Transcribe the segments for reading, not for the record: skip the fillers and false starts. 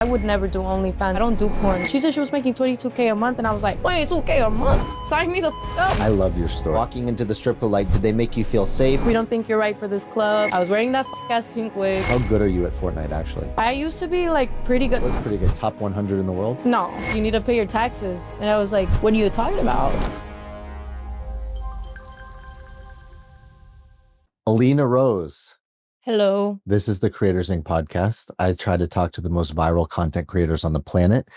I would never do OnlyFans. I don't do porn. She said she was making $22K a month, and I was like, $22K a month? Sign me the up. I love your story. Walking into the strip club, like, did they make you feel safe? We don't think you're right for this club. I was wearing that ass pink wig. How good are you at Fortnite, actually? I used to be, like, pretty good. What's pretty good? Top 100 in the world? No, you need to pay your taxes. And I was like, what are you talking about? Alina Rose. Hello. This is the Creators Inc. podcast. I try to talk to the most viral content creators on the planet,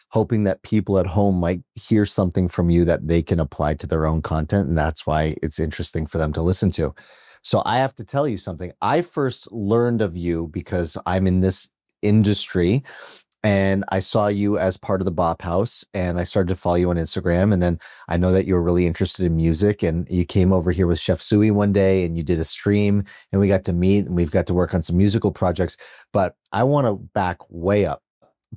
hoping that people at home might hear something from you that they can apply to their own content. And that's why it's interesting for them to listen to. So I have to tell you something. I first learned of you because I'm in this industry and I saw you as part of the Bop House and I started to follow you on Instagram. And then I know that you were really interested in music and you came over here with Chef Sui one day and you did a stream and we got to meet and we've got to work on some musical projects. But I want to back way up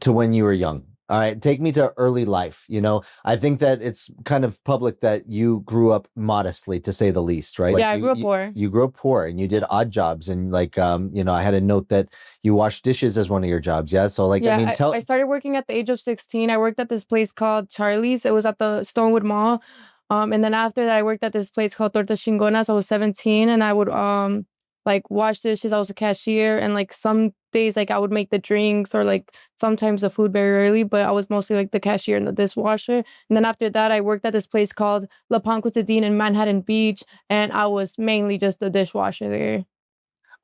to when you were young. All right, take me to early life. You know, I think that it's kind of public that you grew up modestly, to say the least, right? Yeah, Like I grew up poor. You grew up poor and you did odd jobs. And like, you know, I had a note that you washed dishes as one of your jobs. Yeah. So like, Yeah, I mean, I started working at the age of 16. I worked at this place called Charlie's. It was at the Stonewood Mall. And then after that, I worked at this place called Tortas Chingonas. I was 17 and I would like wash dishes. I was a cashier, and like some days like I would make the drinks or like sometimes the food very early, but I was mostly like the cashier and the dishwasher. And then after that, I worked at this place called La Pan Coutadine in Manhattan Beach, and I was mainly just the dishwasher there.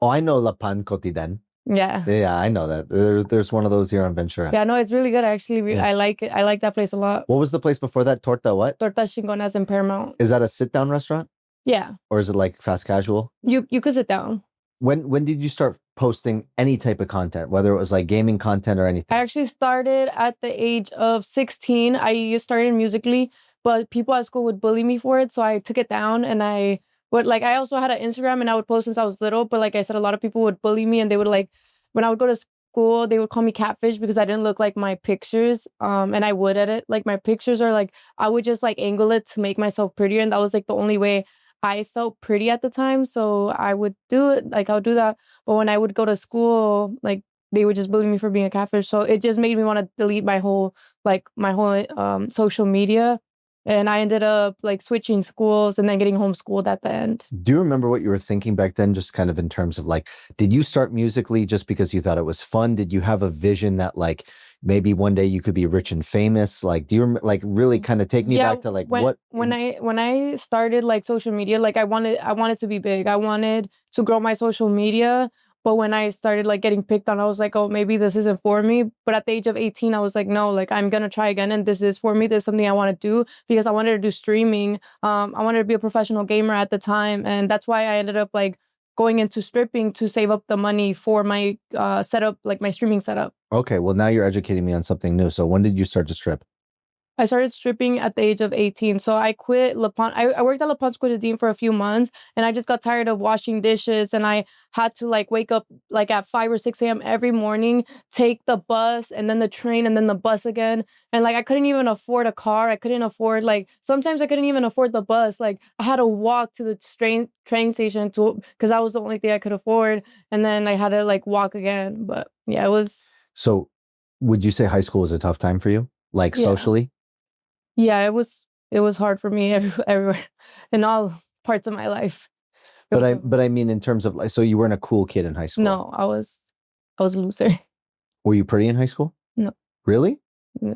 Oh, I know La Pan Cotidienne. Yeah. Yeah, I know that. There's one of those here on Ventura. Yeah, no, it's really good actually. Yeah. I like it. I like that place a lot. What was the place before that? Torta what? Tortas Chingonas in Paramount. Is that a sit-down restaurant? Yeah. Or is it like fast casual? You could sit down. When did you start posting any type of content, whether it was like gaming content or anything? I actually started at the age of 16. I started Musically, but people at school would bully me for it, so I took it down. And I also had an Instagram and I would post since I was little, but like I said, a lot of people would bully me and they would like, when I would go to school, they would call me catfish because I didn't look like my pictures. And I would edit like my pictures, or like I would just like angle it to make myself prettier, and that was like the only way I felt pretty at the time. So I would do it, like I would do that. But when I would go to school, like they would just bully me for being a catfish. So it just made me want to delete my whole social media. And I ended up like switching schools and then getting homeschooled at the end. Do you remember what you were thinking back then, just kind of in terms of like, did you start Musically just because you thought it was fun? Did you have a vision that like maybe one day you could be rich and famous? Like, do you like really kind of take me back to like when I started like social media, like I wanted to be big. I wanted to grow my social media. But when I started like getting picked on, I was like, oh, maybe this isn't for me. But at the age of 18, I was like, no, like I'm going to try again. And this is for me. This is something I want to do because I wanted to do streaming. I wanted to be a professional gamer at the time. And that's why I ended up like going into stripping to save up the money for my setup, like my streaming setup. Okay, well, now you're educating me on something new. So when did you start to strip? I started stripping at the age of 18. So I quit La Pan. I worked at La Pan Coutadine for a few months, and I just got tired of washing dishes. And I had to like wake up like at 5 or 6 a.m. every morning, take the bus and then the train and then the bus again. And like I couldn't even afford a car. I couldn't afford sometimes I couldn't even afford the bus. Like I had to walk to the train station because that was the only thing I could afford. And then I had to like walk again. But yeah, it was. So would you say high school was a tough time for you? Like socially? Yeah, it was hard for me everywhere in all parts of my life. But I mean, in terms of like, so you weren't a cool kid in high school? No, I was a loser. Were you pretty in high school? No. Really?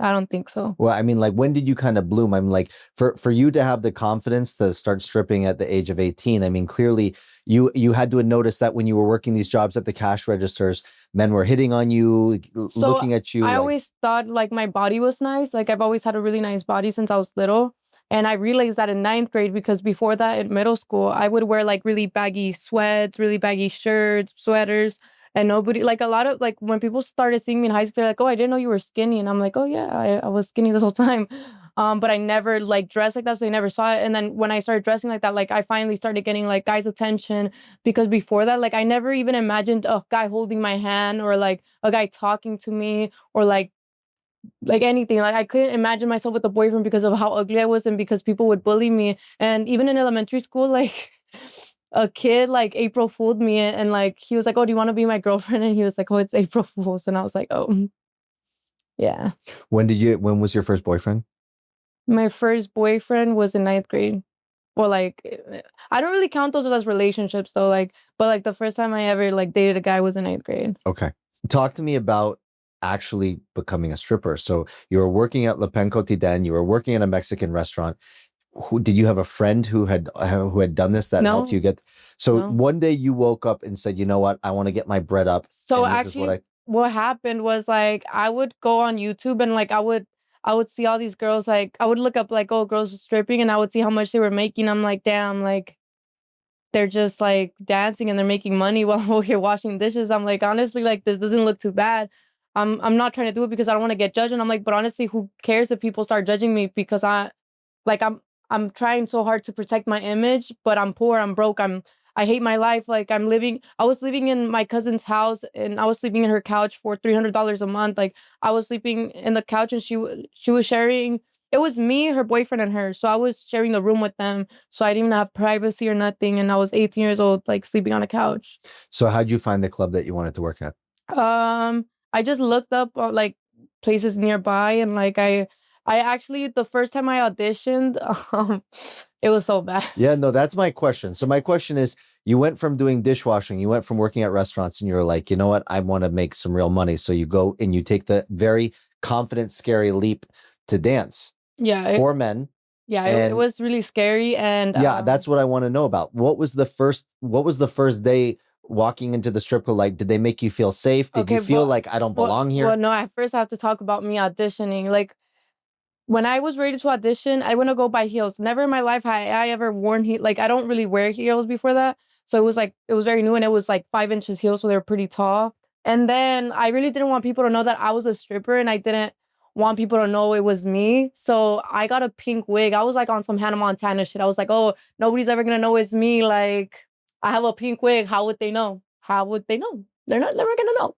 I don't think so. Well, I mean, like, when did you kind of bloom? I'm like, for you to have the confidence to start stripping at the age of 18, I mean, clearly you had to have noticed that when you were working these jobs at the cash registers, men were hitting on you, looking at you. I always thought like my body was nice. Like I've always had a really nice body since I was little. And I realized that in 9th grade, because before that in middle school, I would wear like really baggy sweats, really baggy shirts, sweaters. And nobody, like a lot of, like when people started seeing me in high school, they're like, oh, I didn't know you were skinny. And I'm like, oh yeah, I was skinny this whole time. But I never like dressed like that, so they never saw it. And then when I started dressing like that, like I finally started getting like guys' attention, because before that, like I never even imagined a guy holding my hand or like a guy talking to me or like anything. Like I couldn't imagine myself with a boyfriend because of how ugly I was and because people would bully me. And even in elementary school, like a kid like April fooled me, and like he was like, oh, do you want to be my girlfriend? And he was like, oh, it's April Fool's. And I was like, oh. Yeah. When was your first boyfriend? My first boyfriend was in ninth grade. Well, like, I don't really count those as relationships though. Like, but like the first time I ever like dated a guy was in ninth grade. Okay. Talk to me about actually becoming a stripper. So you were working at Le Pen Quotidien, you were working in a Mexican restaurant. Did you have a friend who had done this that helped No, you get? So no. one day you woke up and said, you know what, I want to get my bread up. So And this is what actually, what happened was like I would go on YouTube and like I would see all these girls, like I would look up like, oh, girls stripping, and I would see how much they were making. I'm like, damn, like they're just like dancing and they're making money while we're here washing dishes. I'm like, honestly, like this doesn't look too bad. I'm not trying to do it because I don't want to get judged. And I'm like, but honestly, who cares if people start judging me because like I'm trying so hard to protect my image, but I'm poor, I'm broke, I hate my life. Like I was living in my cousin's house and I was sleeping in her couch for $300 a month. Like I was sleeping in the couch and she was sharing. It was me, her boyfriend, and her. So I was sharing the room with them. So I didn't even have privacy or nothing. And I was 18 years old, like sleeping on a couch. So how'd you find the club that you wanted to work at? I just looked up like places nearby, and like I actually the first time I auditioned, it was so bad. Yeah, no, that's my question. So my question is, you went from doing dishwashing, you went from working at restaurants, and you're like, you know what, I want to make some real money. So you go and you take the very confident, scary leap to dance Yeah, for men. yeah, it And was really scary, and yeah, that's what I want to know about. What was the first day walking into the strip club like? Did they make you feel safe? Did you okay, feel like I don't belong here? well, no. At first, I have to talk about me auditioning. Like when I was ready to audition, I went to go buy heels. Never in my life had I ever worn heels. Like I don't really wear heels before that, so it was very new, and it was like 5 inches heels, so they were pretty tall. And then I really didn't want people to know that I was a stripper, and I didn't want people to know it was me. So I got a pink wig. I was like on some Hannah Montana shit. I was like, oh, nobody's ever gonna know it's me. Like I have a pink wig. How would they know? How would they know? They're not never gonna know.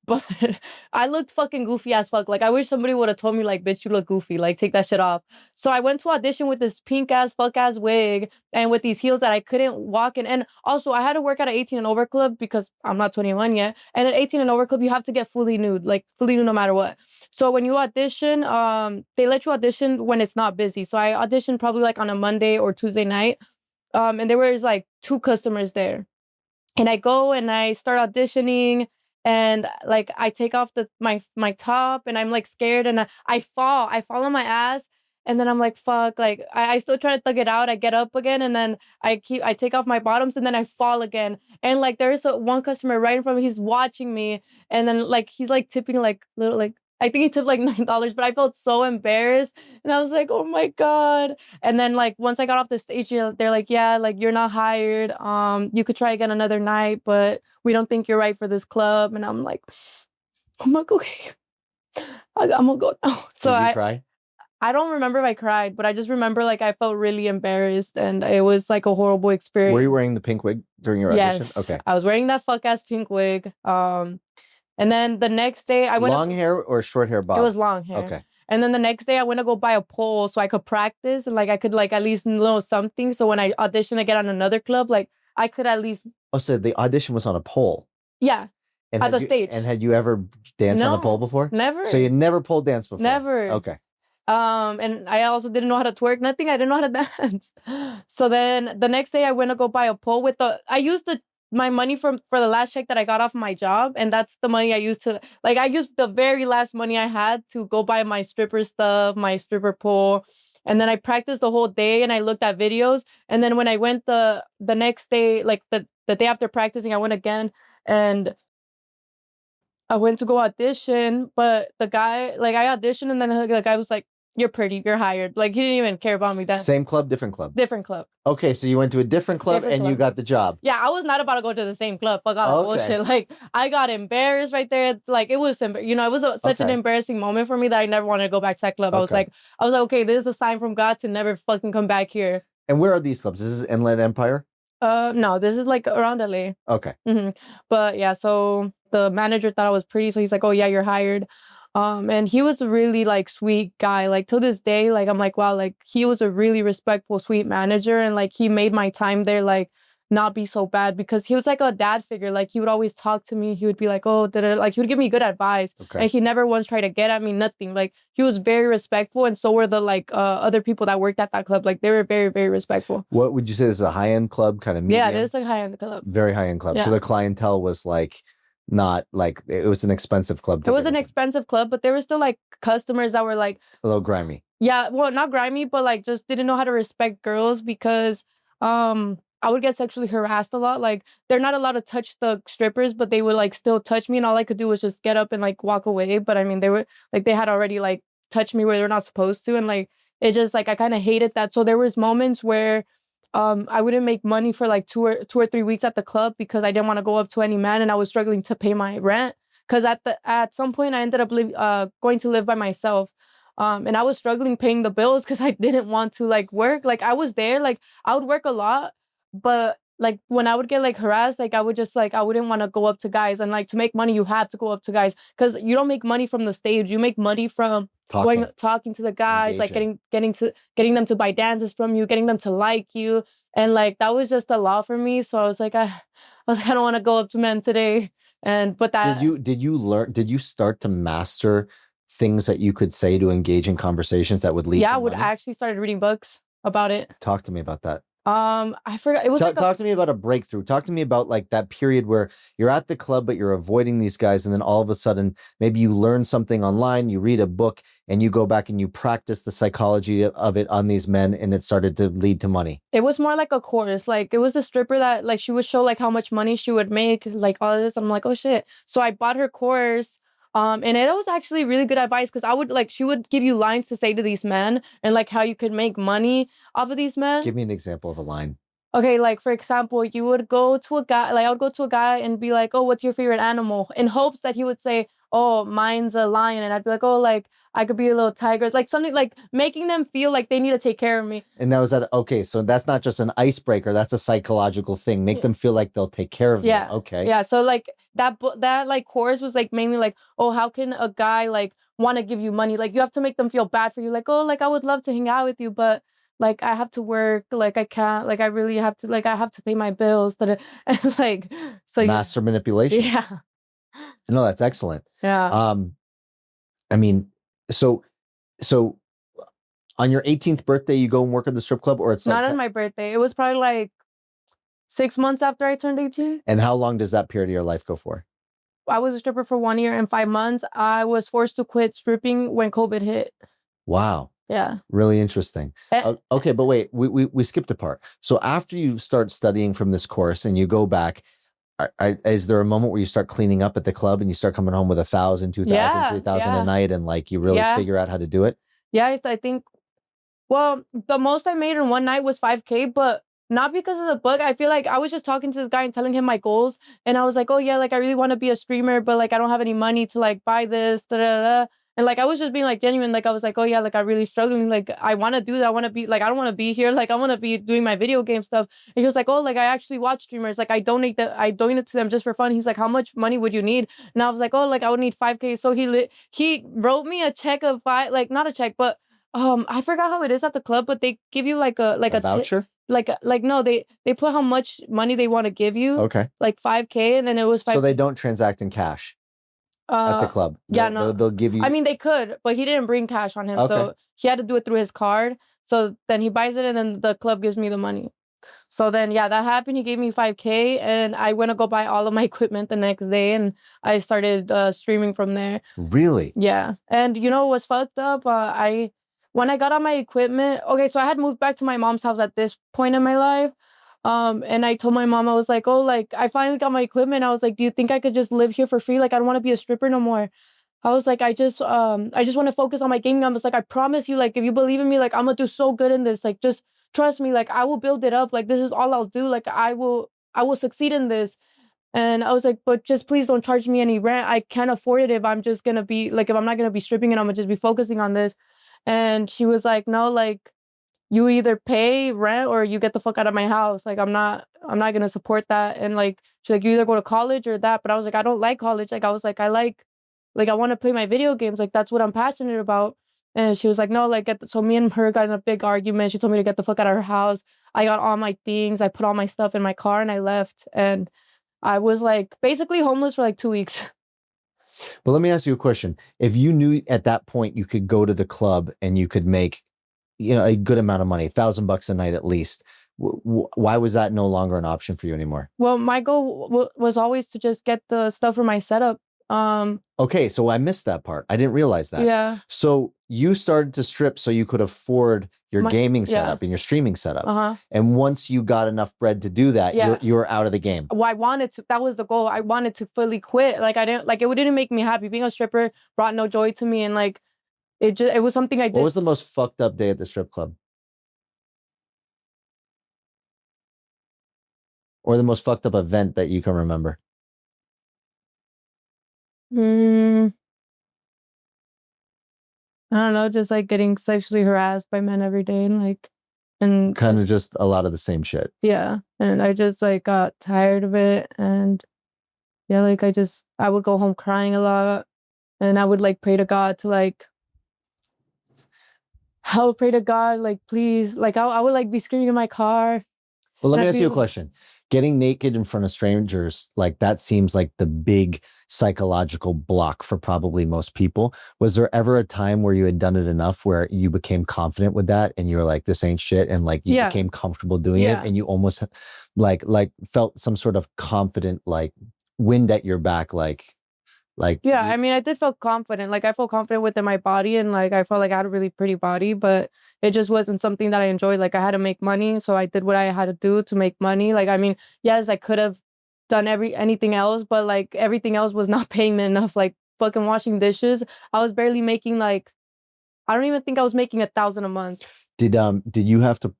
But I looked fucking goofy as fuck. Like, I wish somebody would have told me, like, bitch, you look goofy. Like, take that shit off. So I went to audition with this pink ass, fuck ass wig and with these heels that I couldn't walk in. And also, I had to work at an 18 and over club because I'm not 21 yet. And at 18 and over club, you have to get fully nude, like, fully nude no matter what. So when you audition, they let you audition when it's not busy. So I auditioned probably like on a Monday or Tuesday night. And there was like 2 customers there. And I go and I start auditioning, and like I take off my top, and I'm like scared, and I fall on my ass, and then I'm like fuck, like I still try to thug it out. I get up again, and then I take off my bottoms, and then I fall again. And like there's one customer right in front of me, he's watching me, and then like he's like tipping like little, like I think he tipped like $9, but I felt so embarrassed, and I was like, oh my God. And then like once I got off the stage, they're like, yeah, like you're not hired. You could try again another night, but we don't think you're right for this club. And I'm like, I'm like, okay, I'm gonna go now. So Did you cry? I don't remember if I cried, but I just remember like I felt really embarrassed, and it was like a horrible experience. Were you wearing the pink wig during your audition? Yes. Okay. I was wearing that fuck ass pink wig. And then the next day I went long hair or short hair bob? It was long hair. Okay. And then the next day I went to go buy a pole so I could practice, and like I could like at least know something. So when I audition again on another club, like I could at least. Oh, so the audition was on a pole. Yeah. And at the you, stage. And had you ever danced on a pole before? Never. So you never pole danced before? Never. Okay. And I also didn't know how to twerk, nothing. I didn't know how to dance. So then the next day I went to go buy a pole I used my money for the last check that I got off my job, and that's the money I used to, like, I used the very last money I had to go buy my stripper stuff, my stripper pole. And then I practiced the whole day, and I looked at videos. And then when I went the next day, like the day after practicing, I went again, and I went to go audition. But the guy, like, I auditioned, and then the guy was like, you're pretty, you're hired. Like, he didn't even care about me then. Same club, different club? Different club. Okay, so you went to a different club and you got the job. Yeah, I was not about to go to the same club. Fuck all that bullshit. Like, I got embarrassed right there. Like, it was, you know, it was such an embarrassing moment for me that I never wanted to go back to that club. I was like, okay, this is a sign from God to never fucking come back here. And where are these clubs? Is this Inland Empire? No, this is like around LA. Okay. But yeah, so the manager thought I was pretty, so he's like, oh yeah, you're hired. And he was a really like sweet guy. Like till this day, like I'm like, wow, like he was a really respectful, sweet manager, and like he made my time there like not be so bad because he was like a dad figure. Like he would always talk to me. He would be like, oh, like he would give me good advice. Okay. And he never once tried to get at me, nothing. Like he was very respectful. And so were the like other people that worked at that club. Like they were very, very respectful. What would you say? This is a high-end club, kind of medium? Yeah, this is a high-end club. Very high-end club. Yeah. So the clientele was like not like, it was an expensive club. It was an expensive club, but there were still like customers that were like a little grimy. Yeah, well, not grimy, but like just didn't know how to respect girls because I would get sexually harassed a lot. Like they're not allowed to touch the strippers, but they would like still touch me, and all I could do was just get up and like walk away. But I mean, they were like they had already like touched me where they're not supposed to, and like it just like I kind of hated that. So there was moments where I wouldn't make money for like 2 or 3 weeks at the club because I didn't want to go up to any man, and I was struggling to pay my rent. Because at some point I ended up going to live by myself. And I was struggling paying the bills because I didn't want to like work. Like I was there, like I would work a lot, but like when I would get like harassed, like I would just like I wouldn't want to go up to guys. And like to make money, you have to go up to guys because you don't make money from the stage. You make money from talking to the guys, engaging. like getting them to buy dances from you, getting them to like you. And like that was just a lot for me. So I was like, I don't want to go up to men today. But that did you start to master things that you could say to engage in conversations that would lead to I would money? actually started reading books about it. Talk to me about that. I forgot. It was talk to me about a breakthrough. Talk to me about like that period where you're at the club, but you're avoiding these guys. And then all of a sudden, maybe you learn something online, you read a book, and you go back and you practice the psychology of it on these men. And it started to lead to money. It was more like a course. Like it was the stripper that like she would show like how much money she would make, like all of this. I'm like, oh shit. So I bought her course. And it was actually really good advice because I would like, she would give you lines to say to these men and like how you could make money off of these men. Give me an example of a line. Okay, like for example, you would go to a guy, like I would go to a guy and be like, oh, what's your favorite animal? In hopes that he would say, oh, mine's a lion. And I'd be like, oh, like I could be a little tiger. It's like something like making them feel like they need to take care of me. And now is that, okay, so that's not just an icebreaker. That's a psychological thing. Make them feel like they'll take care of you. Okay. Yeah. So like that like course was like mainly like, oh, how can a guy like want to give you money? Like you have to make them feel bad for you. Like, oh, like I would love to hang out with you, but like I have to work, like I can't, like I really have to, like I have to pay my bills. And like so master manipulation. Yeah. No, that's excellent. Yeah. I mean, so on your 18th birthday, you go and work at the strip club, or it's not on my birthday. It was probably like 6 months after I turned 18. And how long does that period of your life go for? I was a stripper for 1 year and 5 months. I was forced to quit stripping when COVID hit. Wow. Yeah. Really interesting. Okay, but wait, we skipped a part. So after you start studying from this course and you go back, is there a moment where you start cleaning up at the club and you start coming home with 1,000, 2,000, 3,000 a night, and like you really figure out how to do it? Yeah, I think, well, the most I made in one night was 5K, but not because of the book. I feel like I was just talking to this guy and telling him my goals. And I was like, oh yeah, like I really want to be a streamer, but like I don't have any money to like buy this, da da da. And like I was just being like genuine. Like I was like, oh yeah, like I'm really struggling. Like I want to do that. I want to be like, I don't want to be here. Like I want to be doing my video game stuff. And he was like, oh, like I actually watch streamers. Like I donate to them just for fun. He's like, how much money would you need? And I was like, oh, like I would need 5K. So he wrote me a check of like not a check, but I forgot how it is at the club, but they give you like a voucher. No, they put how much money they want to give you. Okay. Like 5K, and then it was 5. So they don't transact in cash at the club. They'll give you. I mean, they could, but he didn't bring cash on him, so he had to do it through his card. So then he buys it, and then the club gives me the money. So then, yeah, that happened. He gave me 5K, and I went to go buy all of my equipment the next day, and I started streaming from there. Really? Yeah, and you know what's fucked up? When I got all my equipment, okay, so I had moved back to my mom's house at this point in my life. And I told my mom, I was like, oh, like, I finally got my equipment. I was like, do you think I could just live here for free? Like, I don't want to be a stripper no more. I was like, I just want to focus on my gaming. I was like, I promise you, like, if you believe in me, like, I'm gonna do so good in this. Like, just trust me. Like, I will build it up. Like, this is all I'll do. Like, I will succeed in this. And I was like, but just please don't charge me any rent. I can't afford it if I'm just gonna be like, if I'm not gonna be stripping and I'm gonna just be focusing on this. And she was like, no, like, you either pay rent or you get the fuck out of my house. Like, I'm not going to support that. And like, she's like, you either go to college or that. But I was like, I don't like college. Like, I was like, I want to play my video games. Like, that's what I'm passionate about. And she was like, no, like, so me and her got in a big argument. She told me to get the fuck out of her house. I got all my things. I put all my stuff in my car and I left. And I was like basically homeless for like 2 weeks. But let me ask you a question. If you knew at that point you could go to the club and you could make, a good amount of money, $1,000 a night at least, why was that no longer an option for you anymore? Well, my goal was always to just get the stuff for my setup. Okay, so I missed that part. I didn't realize that. Yeah. So you started to strip so you could afford your gaming setup and your streaming setup. And once you got enough bread to do that, you were out of the game. Well, I wanted to. That was the goal. I wanted to fully quit. Like I didn't like it. Didn't make me happy. Being a stripper brought no joy to me, and like it was something I did. What was the most fucked up day at the strip club? Or the most fucked up event that you can remember? I don't know, just like getting sexually harassed by men every day and kind of just a lot of the same shit. Yeah. And I just like got tired of it. And yeah, like I would go home crying a lot. And I would like pray to God to like, I would pray to God, like, please, like I would like be screaming in my car. Well, let me ask you a question. Getting naked in front of strangers, like that seems like the big psychological block for probably most people. Was there ever a time where you had done it enough where you became confident with that and you were like, this ain't shit, and like you became comfortable doing it and you almost like felt some sort of confident like wind at your back, yeah, I mean, I did feel confident. Like I felt confident within my body, and like I felt like I had a really pretty body, but it just wasn't something that I enjoyed. Like I had to make money, so I did what I had to do to make money. Like I mean, yes, I could have done anything else, but like everything else was not paying me enough. Like fucking washing dishes, I was barely making like, I don't even think I was making 1,000 a month. Did you have to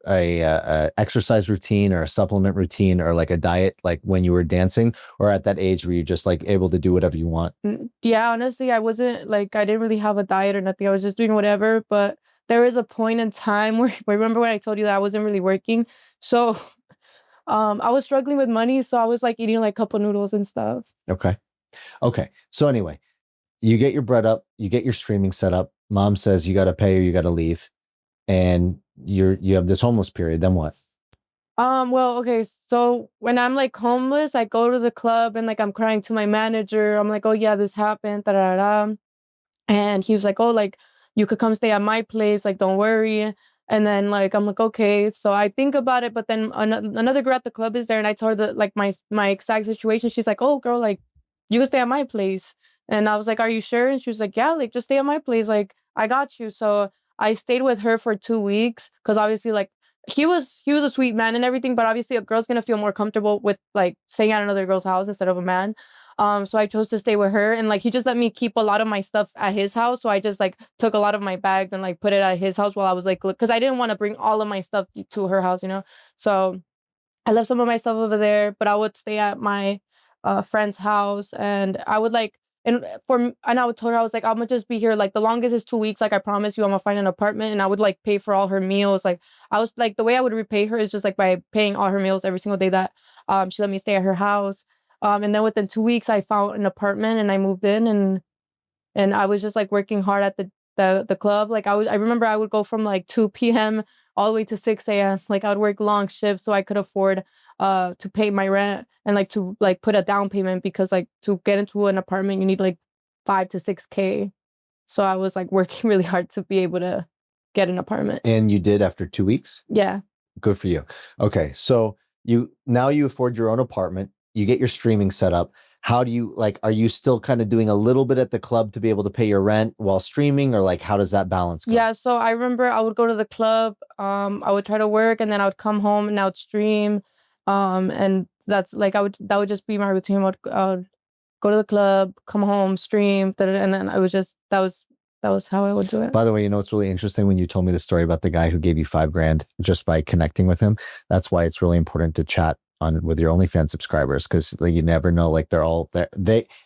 a exercise routine or a supplement routine or like a diet like when you were dancing, or at that age were you just like able to do whatever you want? Yeah, honestly, I wasn't like, I didn't really have a diet or nothing. I was just doing whatever. But there is a point in time where remember when I told you that I wasn't really working, so I was struggling with money, so I was like eating like cup of noodles and stuff. Okay. So anyway, you get your bread up, you get your streaming set up. Mom says you got to pay or you got to leave, and you have this homeless period. Then what? Well, okay, so when I'm like homeless, I go to the club and like I'm crying to my manager. I'm like, oh yeah, this happened, da da da. And he was like, oh, like you could come stay at my place, like don't worry. And then like I'm like, okay. So I think about it, but then another girl at the club is there, and I told her like my exact situation. She's like, oh girl, like you can stay at my place. And I was like, are you sure? And she was like, yeah, like just stay at my place, like I got you. So I stayed with her for 2 weeks because obviously like he was a sweet man and everything, but obviously a girl's gonna feel more comfortable with like staying at another girl's house instead of a man. So I chose to stay with her, and like he just let me keep a lot of my stuff at his house. So I just like took a lot of my bags and like put it at his house while I was like, because I didn't want to bring all of my stuff to her house, So I left some of my stuff over there, but I would stay at my friend's house, and I would like, and I would tell her, I was like, I'm gonna just be here like the longest is 2 weeks. Like I promise you, I'm gonna find an apartment, and I would like pay for all her meals. Like I was like, the way I would repay her is just like by paying all her meals every single day that she let me stay at her house. And then within 2 weeks, I found an apartment and I moved in, and I was just like working hard at the club. Like I remember I would go from like 2 p.m. all the way to 6 a.m. Like I would work long shifts so I could afford to pay my rent and like to like put a down payment, because like to get into an apartment you need like 5 to 6K. So I was like working really hard to be able to get an apartment. And you did after 2 weeks? Yeah. Good for you. Okay, so you afford your own apartment. You get your streaming set up. How do you like, are you still kind of doing a little bit at the club to be able to pay your rent while streaming, or like how does that balance go? Yeah, so I remember I would go to the club, I would try to work, and then I would come home and I would stream. And that's like that would just be my routine. I would go to the club, come home, stream, and then I was just that was how I would do it. By the way, it's really interesting when you told me the story about the guy who gave you $5,000 just by connecting with him. That's why it's really important to chat with your OnlyFans subscribers, because like, you never know, like they're all there.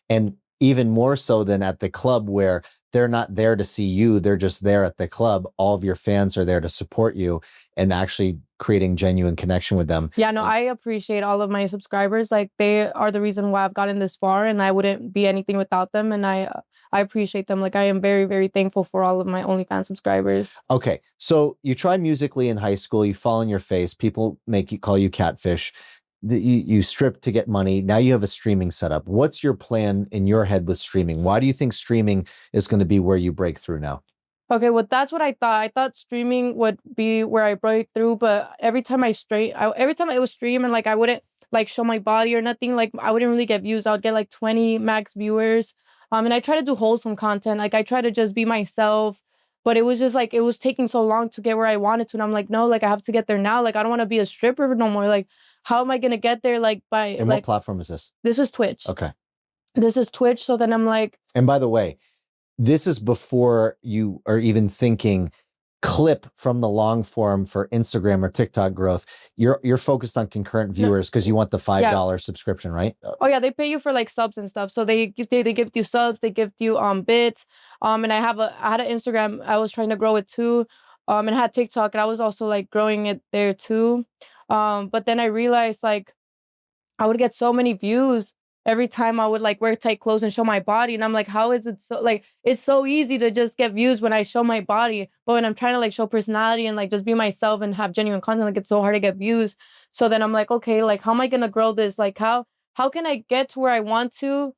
And even more so than at the club where they're not there to see you, they're just there at the club. All of your fans are there to support you and actually creating genuine connection with them. Yeah, no, I appreciate all of my subscribers. Like they are the reason why I've gotten this far, and I wouldn't be anything without them. And I I appreciate them. Like I am very, very thankful for all of my OnlyFans subscribers. Okay, so you try Musically in high school, you fall on your face, people call you catfish. You strip to get money. Now you have a streaming setup. What's your plan in your head with streaming? Why do you think streaming is going to be where you break through now? Okay, well, that's what I thought. I thought streaming would be where I break through, but every time every time I was streaming, like I wouldn't like show my body or nothing. Like I wouldn't really get views. I would get like 20 max viewers. And I try to do wholesome content. Like I try to just be myself, but it was just like it was taking so long to get where I wanted to. And I'm like, no, like I have to get there now. Like I don't want to be a stripper no more. Like how am I gonna get there? Like by And like what platform is this? This is Twitch. Okay. This is Twitch. So then I'm like, and by the way, this is before you are even thinking clip from the long form for Instagram or TikTok growth. You're focused on concurrent viewers because you want the $5 subscription, right? Oh yeah, they pay you for like subs and stuff. So they give you subs, they give you bits. And I had an Instagram. I was trying to grow it too. And I had TikTok and I was also like growing it there too. But then I realized like I would get so many views every time I would like wear tight clothes and show my body. And I'm like, how is it so like it's so easy to just get views when I show my body. But when I'm trying to like show personality and like just be myself and have genuine content, like it's so hard to get views. So then I'm like, okay, like how am I gonna grow this? Like how can I get to where I want to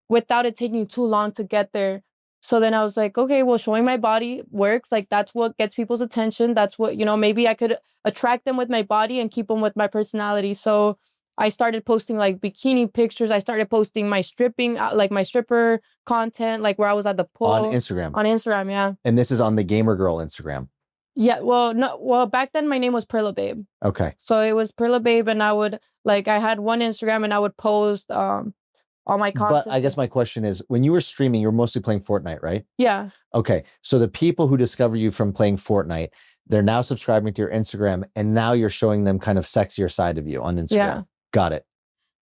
without it taking too long to get there? So then I was like, okay, well, showing my body works. Like that's what gets people's attention. That's what, maybe I could attract them with my body and keep them with my personality. So I started posting like bikini pictures. I started posting my stripping, like my stripper content, like where I was at the pool. On Instagram. On Instagram, yeah. And this is on the Gamer Girl Instagram. Yeah, well, no, well, back then my name was Perla Babe. Okay. So it was Perla Babe, and I had one Instagram, and I would post all my content. But I guess my question is, when you were streaming, you were mostly playing Fortnite, right? Yeah. Okay, so the people who discover you from playing Fortnite, they're now subscribing to your Instagram, and now you're showing them kind of sexier side of you on Instagram. Yeah. Got it.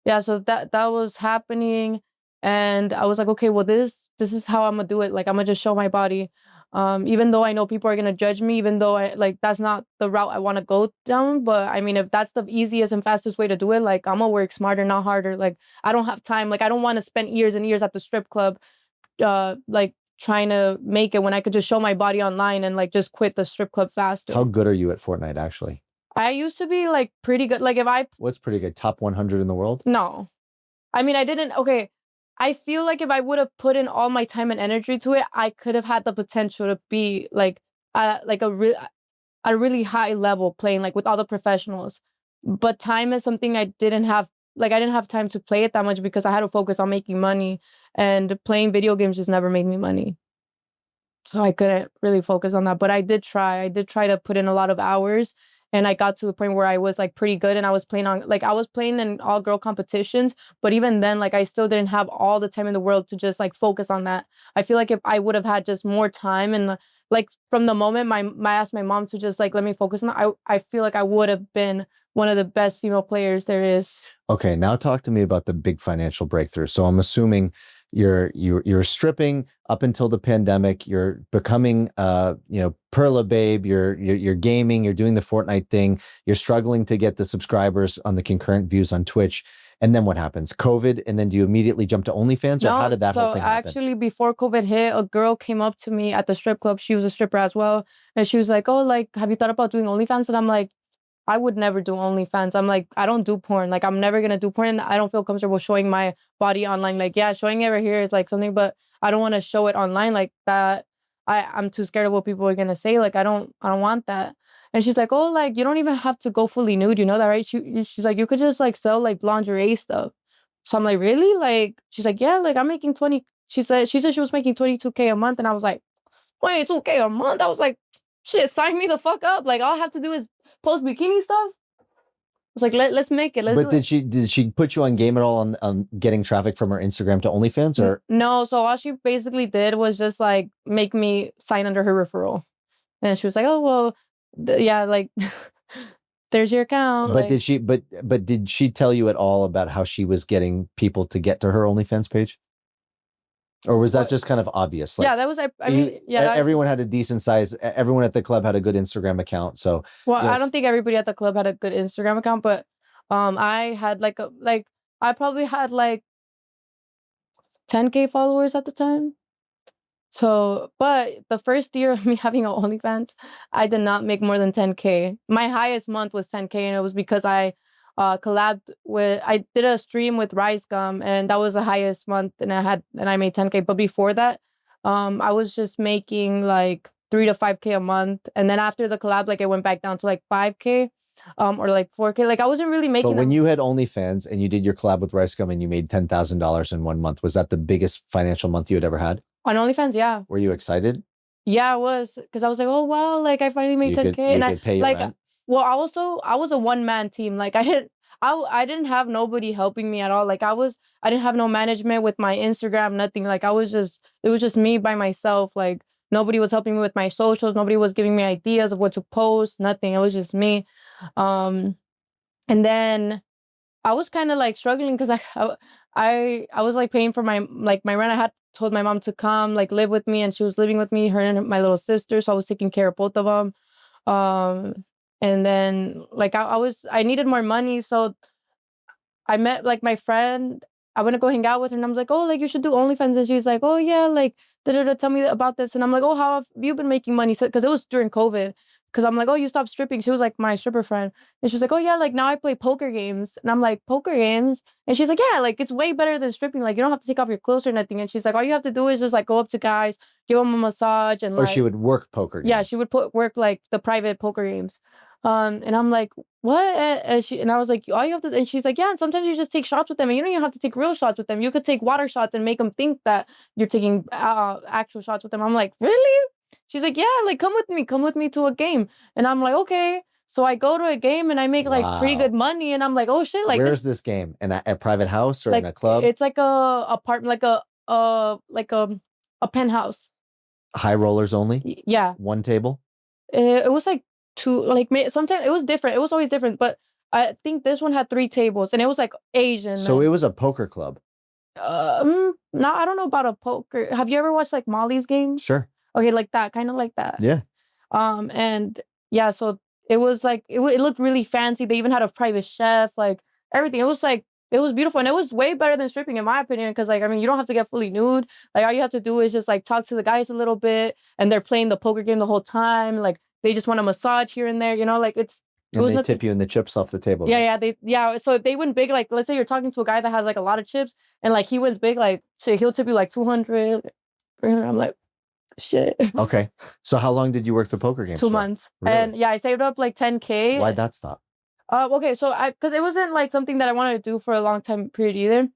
Yeah, so that was happening, and I was like, okay, well, this is how I'm gonna do it. Like, I'm gonna just show my body, even though I know people are gonna judge me, even though that's not the route I want to go down. But I mean, if that's the easiest and fastest way to do it, like I'm gonna work smarter, not harder. Like I don't have time. Like I don't want to spend years and years at the strip club, like trying to make it when I could just show my body online and like just quit the strip club faster. How good are you at Fortnite, actually? I used to be like pretty good. Like What's pretty good? Top 100 in the world? No. I mean, I didn't. Okay. I feel like if I would have put in all my time and energy to it, I could have had the potential to be like a really high level playing like with all the professionals. But time is something I didn't have. Like I didn't have time to play it that much because I had to focus on making money, and playing video games just never made me money. So I couldn't really focus on that. But I did try. I did try to put in a lot of hours. And I got to the point where I was like pretty good, and I was playing in all girl competitions. But even then, like I still didn't have all the time in the world to just like focus on that. I feel like if I would have had just more time and like from the moment I asked my mom to just like let me focus on that, I feel like I would have been one of the best female players there is. Okay, now talk to me about the big financial breakthrough. So I'm assuming you're stripping up until the pandemic. You're becoming Perla Babe. You're gaming. You're doing the Fortnite thing. You're struggling to get the subscribers on the concurrent views on Twitch. And then what happens? COVID, and then do you immediately jump to OnlyFans, or how did that whole thing happen? Actually, before COVID hit, a girl came up to me at the strip club. She was a stripper as well, and she was like, "Oh, like, have you thought about doing OnlyFans?" And I'm like, I would never do OnlyFans. I'm like, I don't do porn. Like, I'm never going to do porn. And I don't feel comfortable showing my body online. Like, yeah, showing it right here is like something, but I don't want to show it online like that. I'm too scared of what people are going to say. Like, I don't want that. And she's like, oh, like, you don't even have to go fully nude. You know that, right? She's like, you could just like sell like lingerie stuff. So I'm like, really? Like, she's like, yeah, like I'm making 20. She said she was making 22K a month. And I was like, 22K a month? I was like, shit, sign me the fuck up. Like, all I have to do is post bikini stuff. I was like, let's make it. But did she put you on game at all on getting traffic from her Instagram to OnlyFans, or no? So all she basically did was just like make me sign under her referral, and she was like, oh well, yeah, like there's your account. But did she tell you at all about how she was getting people to get to her OnlyFans page? Or was that just kind of obvious? Like, yeah, that was, I mean, yeah. Everyone had a decent size. Everyone at the club had a good Instagram account. So, well, I don't think everybody at the club had a good Instagram account, but I had I probably had like 10K followers at the time. So, but the first year of me having an OnlyFans, I did not make more than 10K. My highest month was 10K, and it was because I did a stream with Rice Gum, and that was the highest month, and I made 10K. But before that, I was just making like 3 to 5K a month, and then after the collab, like it went back down to like 5K, or like 4K. Like I wasn't really But making. when you had OnlyFans and you did your collab with Rice Gum and you made $10,000 in 1 month, was that the biggest financial month you had ever had? On OnlyFans, yeah. Were you excited? Yeah, I was, because I was like, oh wow, like I finally made 10K, and you could pay your like, rent? well, I was a one-man team. Like I didn't have nobody helping me at all. Like I didn't have no management with my Instagram, nothing. Like it was just me by myself. Like nobody was helping me with my socials. Nobody was giving me ideas of what to post. Nothing. It was just me. Um, and then I was kind of like struggling because I was like paying for my rent. I had told my mom to come like live with me, and she was living with me, her and my little sister. So I was taking care of both of them. And then like I needed more money, so I met like my friend. I went to go hang out with her, and I was like, oh, like you should do OnlyFans. And she's like, oh yeah, like tell me about this. And I'm like, oh, how have you been making money? So because it was during COVID. Because I'm like, oh, you stopped stripping. She was like my stripper friend. And she's like, oh yeah, like now I play poker games. And I'm like, poker games? And she's like, yeah, like it's way better than stripping. Like you don't have to take off your clothes or nothing. And she's like, all you have to do is just like go up to guys, give them a massage, and Or like she would work poker games? yeah, she would work like the private poker games. And I'm like, what? And I was like, all you have to, and she's like, yeah, and sometimes you just take shots with them, and you don't even have to take real shots with them. You could take water shots and make them think that you're taking actual shots with them. I'm like, really? She's like, yeah, like come with me to a game. And I'm like, okay. So I go to a game and I make like pretty good money, and I'm like, oh shit, like where's this game? In a private house or like in a club? it's like a apartment, like a penthouse. High rollers only? Yeah. One table? It was like two, like sometimes it was different. It was always different, but I think this one had 3 tables, and it was like Asian. So it was a poker club. No, I don't know about a poker. Have you ever watched like Molly's Game? Sure. Okay, like that, kind of like that. Yeah. And yeah, so it was like it looked really fancy. They even had a private chef, like everything. It was like it was beautiful, and it was way better than stripping in my opinion. Because like I mean, you don't have to get fully nude. Like all you have to do is just like talk to the guys a little bit, and they're playing the poker game the whole time. Like they just want a massage here and there, you know. Like it was they tip you in the chips off the table. Yeah, yeah. So if they win big, like let's say you're talking to a guy that has like a lot of chips, and like he wins big, like shit, he'll tip you like 200, 300. I'm like, shit. Okay. So how long did you work the poker game? 2 months. Really? And yeah, I saved up like 10K. Why'd that stop? Okay, so because it wasn't like something that I wanted to do for a long time period either.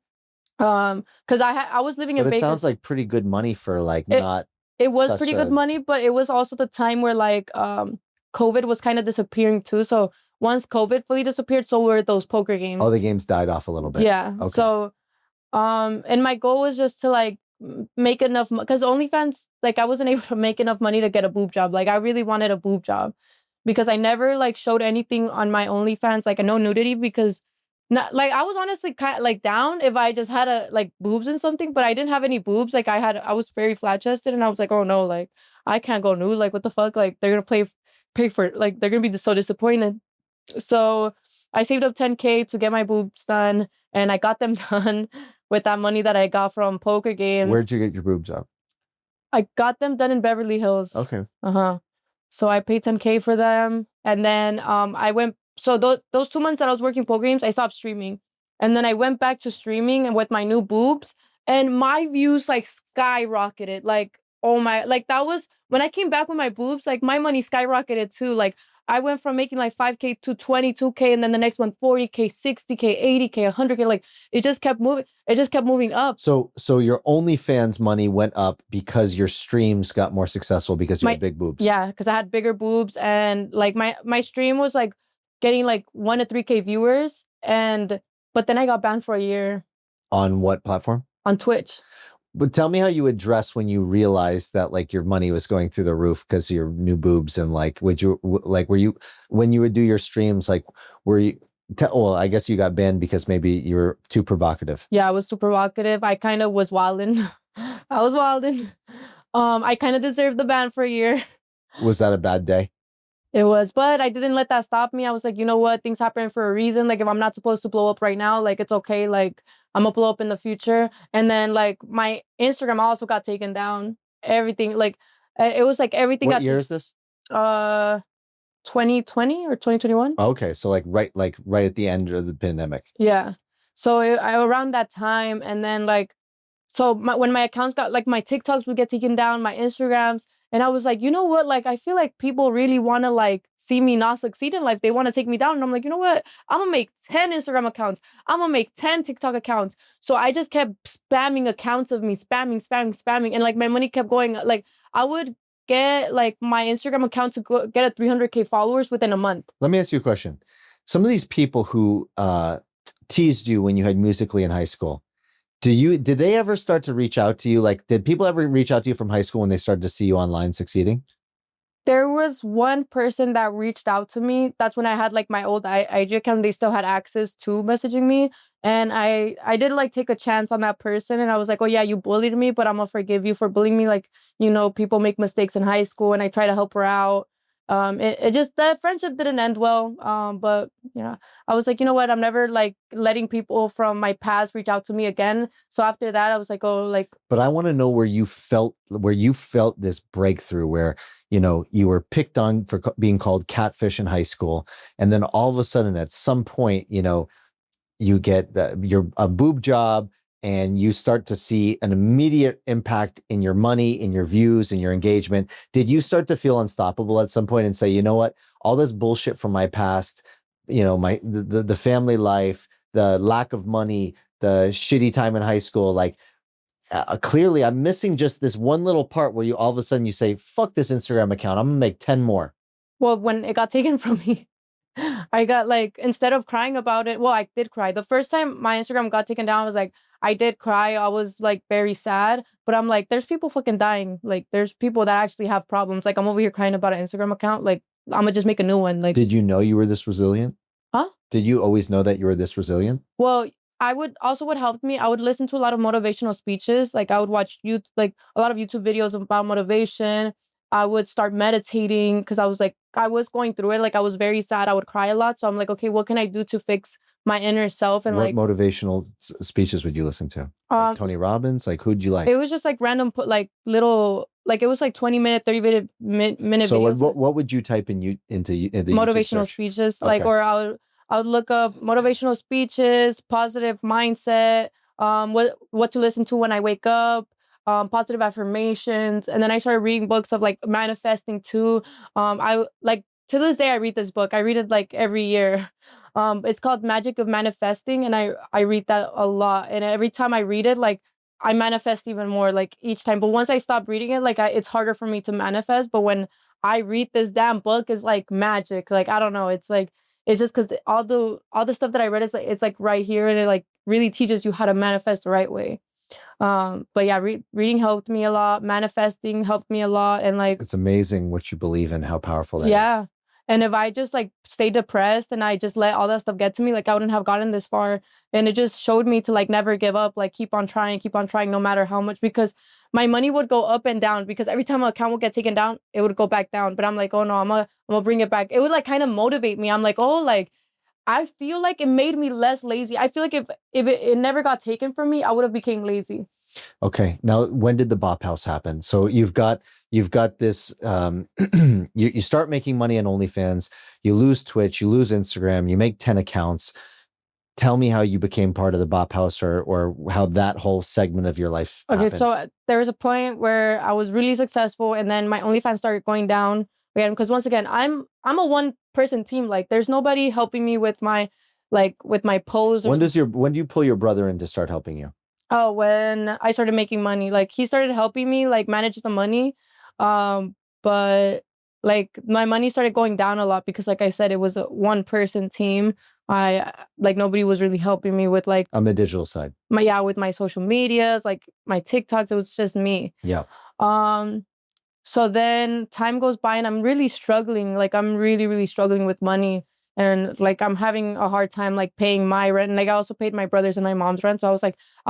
Because I was living in But it Vegas. sounds like pretty good money for like It was pretty good money, but it was also the time where like COVID was kind of disappearing too. So once COVID fully disappeared, so were those poker games. Oh, the games died off a little bit. Yeah. Okay. So, and my goal was just to like make enough, because OnlyFans, like I wasn't able to make enough money to get a boob job. Like I really wanted a boob job, because I never like showed anything on my OnlyFans, like no nudity, because not like I was honestly kind of like down if I just had a like boobs and something, but I didn't have any boobs. Like I was very flat chested, and I was like, oh no, like I can't go nude. Like what the fuck? Like they're gonna pay for it. Like they're gonna be so disappointed. So I saved up 10K to get my boobs done, and I got them done with that money that I got from poker games. Where'd you get your boobs up? I got them done in Beverly Hills. Okay. So I paid 10K for them, and then I went. So those 2 months that I was working poker games, I stopped streaming, and then I went back to streaming and with my new boobs, and my views like skyrocketed. Like oh my, like that was when I came back with my boobs. Like my money skyrocketed too. Like I went from making like 5K to 22K, and then the next one 40K, 60K, 80K, 100K. Like it just kept moving. It just kept moving up. So your OnlyFans money went up because your streams got more successful because you had big boobs. Yeah, because I had bigger boobs, and like my stream was like getting like 1 to 3K viewers, but then I got banned for a year. On what platform? On Twitch. But tell me how you addressed when you realized that like your money was going through the roof because of your new boobs, and like were you when you would do your streams, like were you well, I guess you got banned because maybe you were too provocative. Yeah, I was too provocative. I kind of was wilding. I was wilding. I kind of deserved the ban for a year. Was that a bad day? It was, but I didn't let that stop me. I was like, you know what? Things happen for a reason. Like if I'm not supposed to blow up right now, like it's okay. Like I'm gonna blow up in the future. And then like my Instagram also got taken down. everything. Like it was like everything What got year is this? uh 2020 or 2021. Okay, so like right at the end of the pandemic. Yeah. So around that time, and then like, so when my accounts got like my TikToks would get taken down, my Instagrams, and I was like, you know what? Like, I feel like people really want to like see me not succeed in life. They want to take me down, and I'm like, you know what? I'm gonna make 10 Instagram accounts. I'm gonna make 10 TikTok accounts. So I just kept spamming accounts of me, spamming, and like my money kept going. Like I would get like my Instagram account to get a 300K followers within a month. Let me ask you a question. Some of these people who teased you when you had Musically in high school, did they ever start to reach out to you? Like, did people ever reach out to you from high school when they started to see you online succeeding? There was one person that reached out to me. That's when I had like my old IG account. They still had access to messaging me. And I did like take a chance on that person. And I was like, oh yeah, you bullied me, but I'm gonna forgive you for bullying me. Like, you know, people make mistakes in high school, and I try to help her out. It just, the friendship didn't end well. But yeah, I was like, you know what? I'm never like letting people from my past reach out to me again. So after that, I was like, oh, like, But I want to know where you felt this breakthrough where, you know, you were picked on for being called catfish in high school, and then all of a sudden at some point, you know, you get a boob job, and you start to see an immediate impact in your money, in your views, in your engagement. Did you start to feel unstoppable at some point and say, you know what, all this bullshit from my past, you know, the family life, the lack of money, the shitty time in high school, like clearly I'm missing just this one little part where you all of a sudden you say, fuck this Instagram account, I'm gonna make 10 more. well, when it got taken from me, I got like, instead of crying about it, well, I did cry. The first time my Instagram got taken down, I was like, I did cry. I was like very sad, but I'm like, there's people fucking dying. Like, there's people that actually have problems. Like, I'm over here crying about an Instagram account. Like, I'm gonna just make a new one. Like, Did you know you were this resilient? huh? Did you always know that you were this resilient? Well, I would also, what helped me, I would listen to a lot of motivational speeches. Like I would watch like a lot of YouTube videos about motivation. I would start meditating because I was like, I was going through it. Like I was very sad. I would cry a lot. So I'm like, okay, what can I do to fix my inner self? And What like, motivational speeches would you listen to? Like Tony Robbins? Like, who'd you like? it was just like random, put like little, like it was like 20-minute, 30-minute So videos. what would you type in you into the Motivational speeches, like, Okay. or I would look up motivational speeches, positive mindset, what to listen to when I wake up, positive affirmations, and then I started reading books of like manifesting too. I like, to this day I read this book. I read it like every year. It's called Magic of Manifesting, and I read that a lot. And every time I read it, like I manifest even more, like each time. But once I stop reading it, like it's harder for me to manifest. But when I read this damn book, is like magic. Like I don't know, it's like, it's just because all the stuff that I read is like, it's like right here, and it like really teaches you how to manifest the right way. But yeah, reading helped me a lot. Manifesting helped me a lot, and like it's amazing what you believe in, how powerful that is. yeah. And if I just like stay depressed and I just let all that stuff get to me, like I wouldn't have gotten this far. And it just showed me to like never give up, like keep on trying, no matter how much, because my money would go up and down, because every time an account would get taken down, it would go back down. But I'm like, oh no, I'm gonna bring it back. It would like kind of motivate me. I'm like, oh, like I feel like it made me less lazy. I feel like if it never got taken from me, I would have became lazy. Okay. Now, when did the Bop House happen? So you've got this, you start making money on OnlyFans, you lose Twitch, you lose Instagram, you make 10 accounts. Tell me how you became part of the Bop House, or how that whole segment of your life happened. Okay, so there was a point where I was really successful, and then my OnlyFans started going down again, because once again, I'm a one person team. Like there's nobody helping me with my pose. When do you pull your brother in to start helping you? Oh, when I started making money, like he started helping me like manage the money. But like my money started going down a lot because, like I said, it was a one person team. I like nobody was really helping me with like on the digital side. With my social medias, like my TikToks, it was just me. Yeah. So then time goes by and I'm really struggling. Like I'm really, really struggling with money. And like I'm having a hard time like paying my rent. And like I also paid my brother's and my mom's rent. So I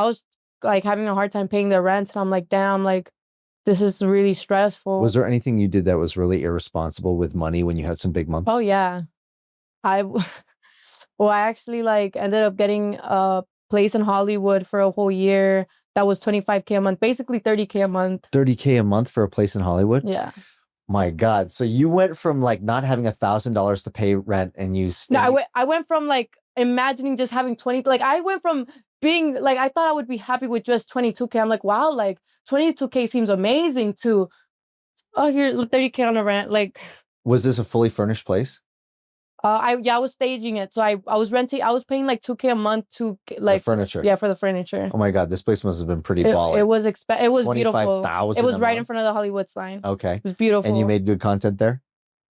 was like having a hard time paying their rent. And I'm like, damn, like this is really stressful. Was there anything you did that was really irresponsible with money when you had some big months? Oh yeah. Well, I actually like ended up getting a place in Hollywood for a whole year. that was 25K a month, basically 30K a month. 30K a month for a place in Hollywood? Yeah. My God. So you went from like not having $1,000 to pay rent and you No, I went from like imagining just having 20, like I went from being like, I thought I would be happy with just 22K. I'm like, wow, like 22K seems amazing to, oh, here, 30K on a rent. Like, was this a fully furnished place? I was staging it. So I was renting, I was paying like 2K a month to like the furniture. Yeah, for the furniture. Oh my God, this place must have been pretty baller. It was it was beautiful. 25,000 It was a right in month? front of the Hollywood sign. Okay. It was beautiful. And you made good content there?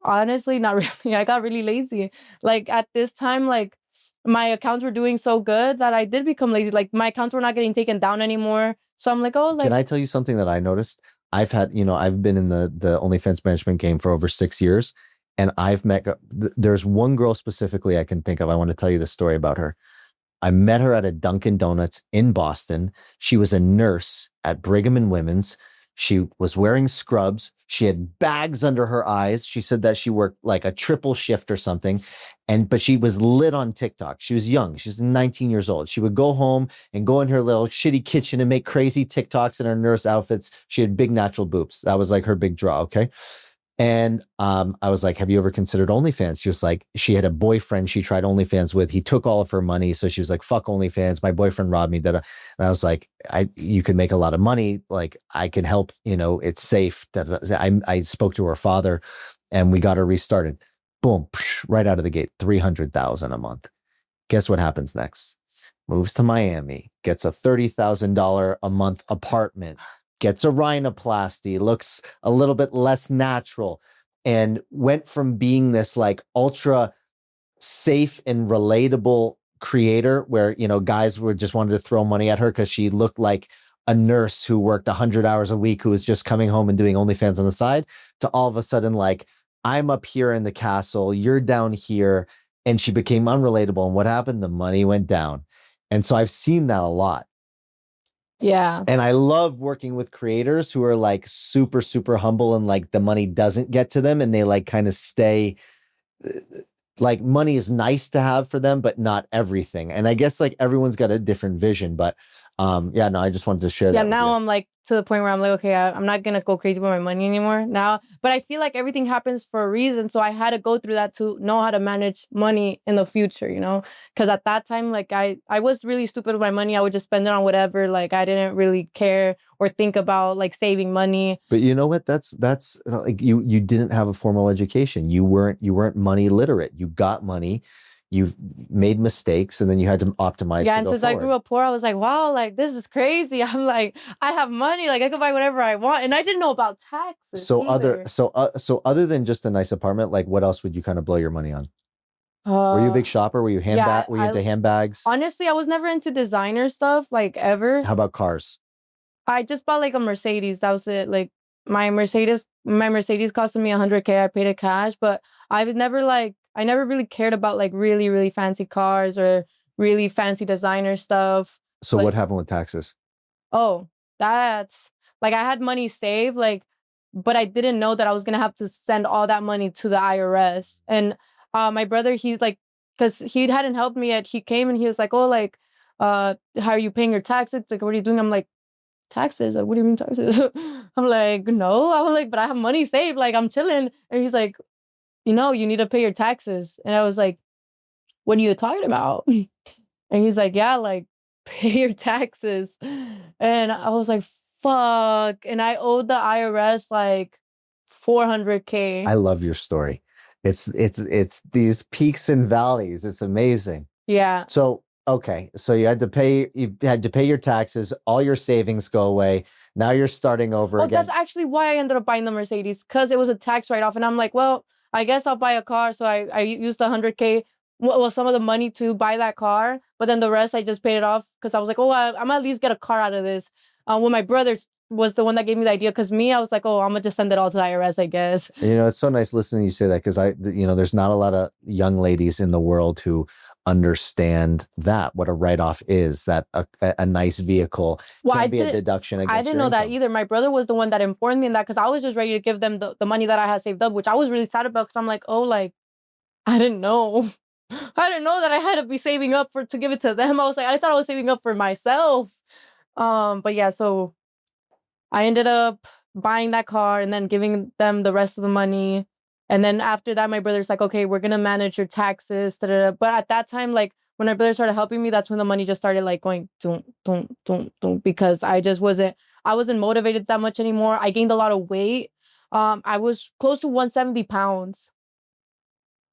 Honestly, not really. I got really lazy. Like at this time, like my accounts were doing so good that I did become lazy. Like my accounts were not getting taken down anymore. So I'm like, oh, like. Can I tell you something that I noticed? I've been in the OnlyFans management game for over 6 years, and I've met, there's one girl specifically I can think of. I want to tell you the story about her. I met her at a Dunkin' Donuts in Boston. She was a nurse at Brigham and Women's. She was wearing scrubs. She had bags under her eyes. She said that she worked like a triple shift or something. But she was lit on TikTok. She was young. She was 19 years old. She would go home and go in her little shitty kitchen and make crazy TikToks in her nurse outfits. She had big natural boobs. That was like her big draw. Okay. And I was like, have you ever considered OnlyFans? She was like, she had a boyfriend she tried OnlyFans with. He took all of her money. So she was like, fuck OnlyFans. My boyfriend robbed me. And I was like, you could make a lot of money. Like I can help, it's safe. I spoke to her father and we got her restarted. Boom, right out of the gate, 300,000 a month. Guess what happens next? Moves to Miami, gets a $30,000 a month apartment, gets a rhinoplasty, looks a little bit less natural, and went from being this like ultra safe and relatable creator where, guys would just wanted to throw money at her because she looked like a nurse who worked 100 hours a week who was just coming home and doing OnlyFans on the side, to all of a sudden like, I'm up here in the castle, you're down here. And she became unrelatable. And what happened? The money went down. And so I've seen that a lot. Yeah. And I love working with creators who are like super, super humble and like the money doesn't get to them and they like kind of stay, like money is nice to have for them, but not everything. And I guess like everyone's got a different vision, but I just wanted to share that. Yeah, now I'm like to the point where I'm like, okay, I'm not going to go crazy with my money anymore now. But I feel like everything happens for a reason. So I had to go through that to know how to manage money in the future, because at that time, like I was really stupid with my money. I would just spend it on whatever. Like I didn't really care or think about like saving money. But you know what? That's like you didn't have a formal education. You weren't money literate. You got money. You've made mistakes and then you had to optimize. Yeah, and since I grew up poor, I was like, wow, like this is crazy. I'm like, I have money, like I could buy whatever I want. And I didn't know about taxes. So other than just a nice apartment, like what else would you kind of blow your money on? Were you a big shopper? Were you were you into handbags? Honestly, I was never into designer stuff, like ever. How about cars? I just bought like a Mercedes. That was it. Like my Mercedes costed me 100K. I paid it cash, but I never really cared about like really, really fancy cars or really fancy designer stuff. So what happened with taxes? Oh, that's like I had money saved, like, but I didn't know that I was going to have to send all that money to the IRS. And my brother, he's like, because he hadn't helped me yet. He came and he was like, oh, like, how are you paying your taxes? Like, what are you doing? I'm like, taxes? Like, what do you mean taxes? I'm like, no. I was like, but I have money saved. Like, I'm chilling. And he's like, you need to pay your taxes. And I was like, what are you talking about? And he's like, yeah, like pay your taxes. And I was like, fuck. And I owed the IRS like 400K. I love your story. It's these peaks and valleys. It's amazing. Yeah. So, okay. So you had to pay your taxes, all your savings go away. Now you're starting over again. That's actually why I ended up buying the Mercedes, because it was a tax write-off. And I'm like, well, I guess I'll buy a car. So I used 100K, some of the money to buy that car. But then the rest, I just paid it off because I was like, oh, I'm at least get a car out of this. When my brother was the one that gave me the idea, because I was like, oh, I'm going to just send it all to the IRS, I guess. It's so nice listening to you say that, because there's not a lot of young ladies in the world who understand that, what a write-off is, that a nice vehicle can be a deduction against I didn't know that either. My brother was the one that informed me in that, because I was just ready to give them the money that I had saved up, which I was really sad about, because I'm like, oh, like, I didn't know. I didn't know that I had to be saving up to give it to them. I was like, I thought I was saving up for myself. But yeah, so I ended up buying that car and then giving them the rest of the money. And then after that, my brother's like, okay, we're gonna manage your taxes. Da, da, da. But at that time, like when my brother started helping me, that's when the money just started like going doom, doom, doom, doom, because I wasn't motivated that much anymore. I gained a lot of weight. I was close to 170 pounds.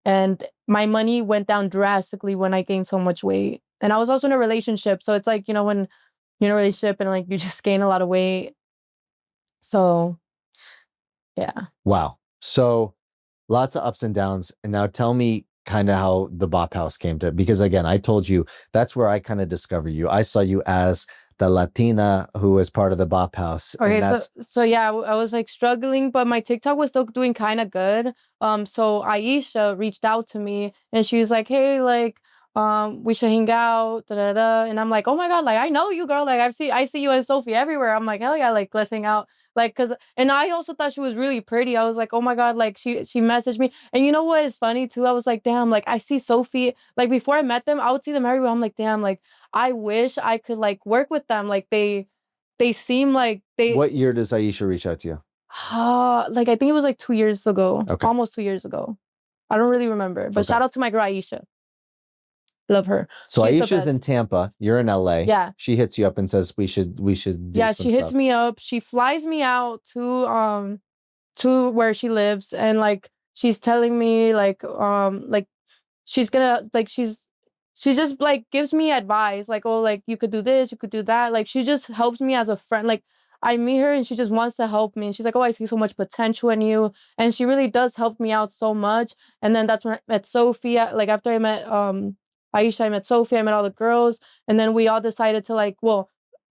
And my money went down drastically when I gained so much weight. And I was also in a relationship. So it's like, when you're in a relationship and like you just gain a lot of weight. So yeah. Wow. So lots of ups and downs. And now tell me kind of how the Bop House came to, because again, I told you that's where I kind of discovered you. I saw you as the Latina who was part of the Bop House. Okay, And that's so yeah, I was like struggling, but my TikTok was still doing kind of good. So Aisha reached out to me and she was like, "Hey, like, we should hang out, da da da." And I'm like, "Oh my God, like I know you, girl. Like I see you and Sophie everywhere." I'm like, "Hell yeah, like let's hang out." Like, and I also thought she was really pretty. I was like, "Oh my God," like she messaged me. And you know what is funny too? I was like, "Damn, like I see Sophie." Like before I met them, I would see them everywhere. I'm like, "Damn, like I wish I could like work with them. Like they seem like they what year does Aisha reach out to you? like I think it was like 2 years ago. Okay. Almost 2 years ago. I don't really remember. But Okay. shout out to my girl Aisha. Love her. So She's the Aisha's in best. Tampa. You're in LA. Yeah. She hits you up and says we should do Yeah, some she hits stuff. me up. She flies me out to where she lives, and like she's telling me like she's gonna like she just like gives me advice like, oh, like you could do this, you could do that. Like she just helps me as a friend. Like I meet her and she just wants to help me, and she's like, oh, I see so much potential in you, and she really does help me out so much. And then that's when I met Sophie. Like after I met Aisha, I met Sophie, I met all the girls, and then we all decided to like, well,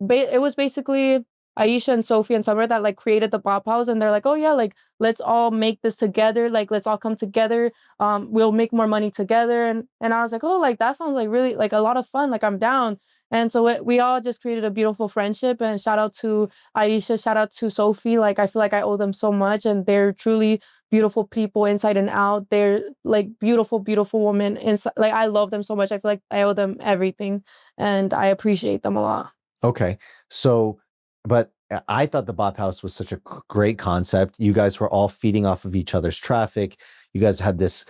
it was basically Aisha and Sophie and Summer that like created the Bop House, and they're like, oh yeah, like let's all make this together, like let's all come together, we'll make more money together. And I was like, oh, like that sounds like really like a lot of fun, like I'm down. And so we all just created a beautiful friendship. And shout out to Aisha, shout out to Sophie. Like I feel like I owe them so much, and they're truly beautiful people inside and out. They're like beautiful, beautiful women inside. Like I love them so much. I feel like I owe them everything, and I appreciate them a lot. Okay. So, but I thought the Bop House was such a great concept. You guys were all feeding off of each other's traffic. You guys had this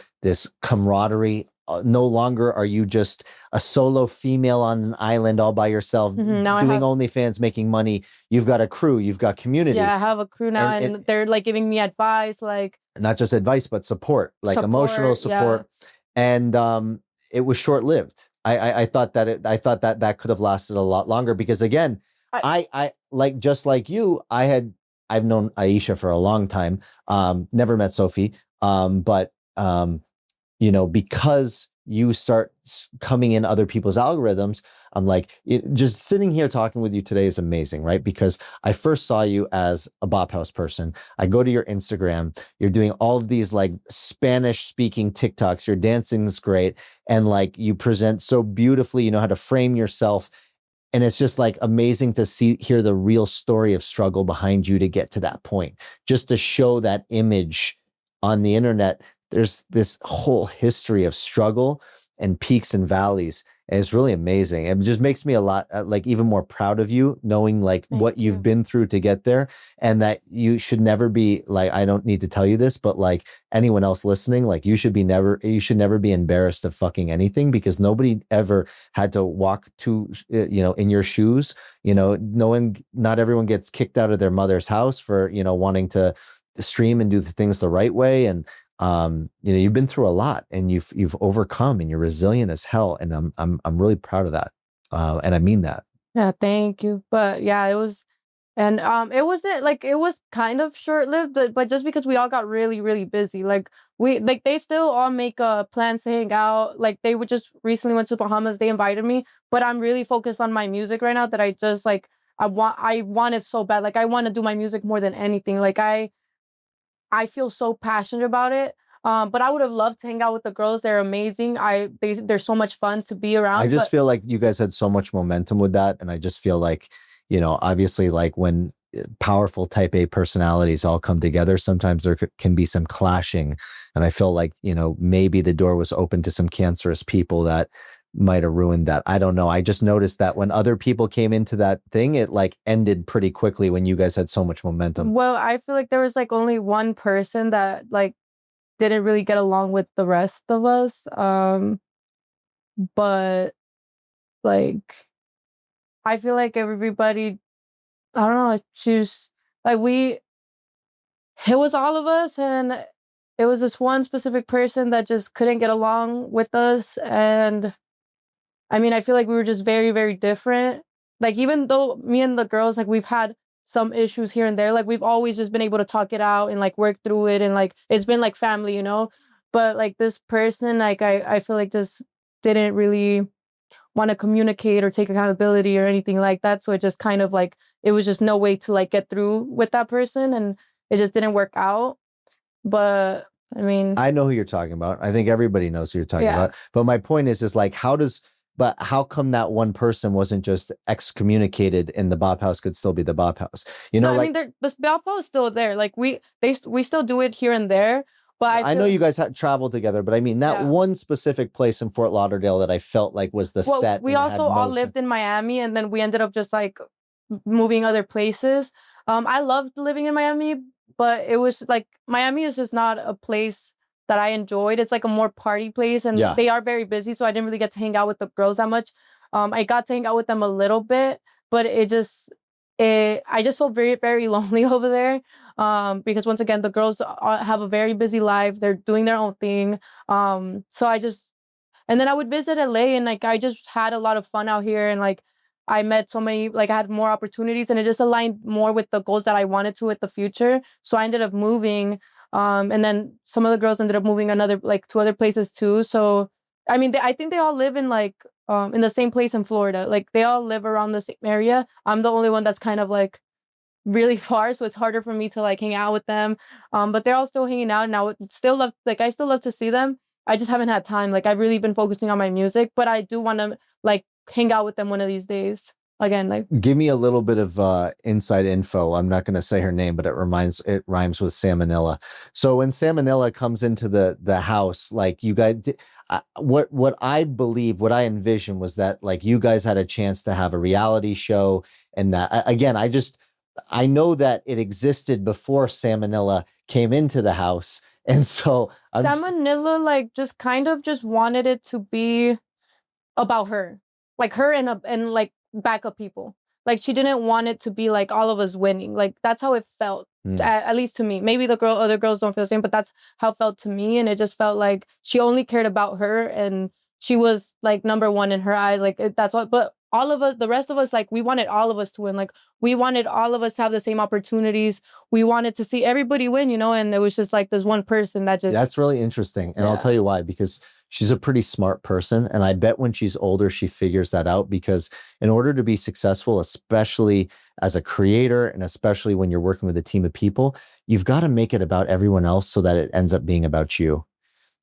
camaraderie. No longer are you just a solo female on an island all by yourself doing OnlyFans, making money. You've got a crew. You've got community. Yeah, I have a crew now, and they're like giving me advice, like not just advice, but support, like emotional support. Yeah. And it was short lived. I thought that could have lasted a lot longer because again, I like just like you, I've known Aisha for a long time. Never met Sophie. But because you start coming in other people's algorithms, I'm like, just sitting here talking with you today is amazing, right? Because I first saw you as a Bop House person. I go to your Instagram, you're doing all of these like Spanish speaking TikToks, your dancing is great. And like you present so beautifully, you know how to frame yourself. And it's just like amazing to hear the real story of struggle behind you to get to that point, just to show that image on the internet. There's this whole history of struggle and peaks and valleys. And it's really amazing. It just makes me a lot like even more proud of you, knowing like what you've been through to get there, and that you should never be like, I don't need to tell you this, but like anyone else listening, like you should never be embarrassed of fucking anything, because nobody ever had to walk to, in your shoes. Not everyone gets kicked out of their mother's house for, wanting to stream and do the things the right way. And you've been through a lot, and you've overcome, and you're resilient as hell. And I'm really proud of that. And I mean that. Yeah, thank you. But yeah, it was, and it was kind of short lived, but just because we all got really, really busy, like they still all make plans to hang out. Like they would just recently went to Bahamas. They invited me, but I'm really focused on my music right now. That I just like I want it so bad. Like I want to do my music more than anything. Like I feel so passionate about it. But I would have loved to hang out with the girls. They're amazing. They're so much fun to be around. I just feel like you guys had so much momentum with that. And I just feel like, obviously like when powerful type A personalities all come together, sometimes there can be some clashing. And I feel like, maybe the door was open to some cancerous people that might have ruined that. I don't know. I just noticed that when other people came into that thing, it like ended pretty quickly when you guys had so much momentum. Well, I feel like there was like only one person that like didn't really get along with the rest of us. But like I feel like everybody, I don't know, choose like it was all of us, and it was this one specific person that just couldn't get along with us. And I mean, I feel like we were just very, very different. Like, even though me and the girls, like, we've had some issues here and there, like, we've always just been able to talk it out and like work through it. And like, it's been like family, you know? But like, this person, like, I feel like just didn't really want to communicate or take accountability or anything like that. So it just kind of like, it was just no way to like get through with that person. And it just didn't work out. But I mean, I know who you're talking about. I think everybody knows who you're talking yeah. about. But my point is like, but how come that one person wasn't just excommunicated and the Bop House could still be the Bop House? You No, know, I like, mean, the Bop House is still there. Like we still do it here and there. But I know you guys had traveled together, but I mean that yeah. one specific place in Fort Lauderdale that I felt like was the Well, set. we also all lived in Miami, and then we ended up just like moving other places. I loved living in Miami, but it was like Miami is just not a place that I enjoyed. It's like a more party place, and Yeah. they are very busy, so I didn't really get to hang out with the girls that much. I got to hang out with them a little bit, but I just felt very, very lonely over there. Because once again, the girls have a very busy life. They're doing their own thing. So and then I would visit LA, and like I just had a lot of fun out here, and like I met so many, like I had more opportunities, and it just aligned more with the goals that I wanted to with the future. So I ended up moving. And then some of the girls ended up moving to other places too. So I mean, I think they all live in the same place in Florida. Like they all live around the same area. I'm the only one that's kind of like really far, so it's harder for me to like hang out with them. But they're all still hanging out, and I still love to see them. I just haven't had time. Like I've really been focusing on my music, but I do want to like hang out with them one of these days. Again, like Give me a little bit of inside info. I'm not going to say her name, but it rhymes with Salmonella. So when Salmonella comes into the house, like you guys, what I believe, what I envisioned was that like you guys had a chance to have a reality show, and that again, I know that it existed before Salmonella came into the house, and so Salmonella like just kind of just wanted it to be about her, like her and like backup people. Like she didn't want it to be like all of us winning. Like that's how it felt, at least to me. Maybe other girls don't feel the same, but that's how it felt to me. And it just felt like she only cared about her, and she was like number one in her eyes. Like that's all. But all of us, the rest of us, like we wanted all of us to win. Like we wanted all of us to have the same opportunities. We wanted to see everybody win, you know. And it was just like this one person that just that's really interesting, and I'll tell you why, because she's a pretty smart person, and I bet when she's older she figures that out, because in order to be successful, especially as a creator and especially when you're working with a team of people, you've got to make it about everyone else so that it ends up being about you.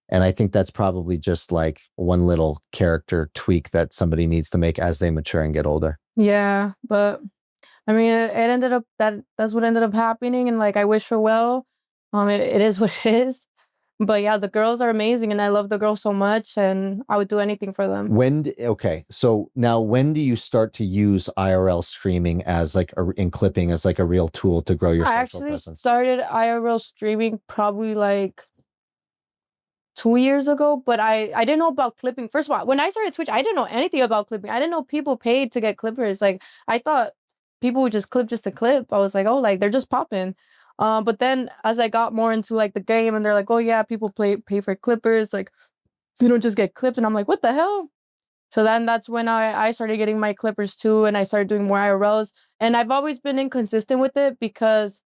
And I think that's probably just like one little character tweak that somebody needs to make as they mature and get older. Yeah, but I mean, it ended up that's what ended up happening, and like I wish her well. It is what it is. But yeah, the girls are amazing, and I love the girls so much, and I would do anything for them. Okay, so now when do you start to use IRL streaming as like in clipping as like a real tool to grow your social presence? I actually started IRL streaming probably like 2 years ago, but I didn't know about clipping. First of all, when I started Twitch, I didn't know anything about clipping. I didn't know people paid to get clippers. Like I thought people would just clip just to clip. I was like, oh, like they're just popping. But then as I got more into like the game, and they're like, oh yeah, people pay for clippers. Like you don't just get clipped, and I'm like, what the hell? So then that's when I started getting my clippers too, and I started doing more IRLs. And I've always been inconsistent with it because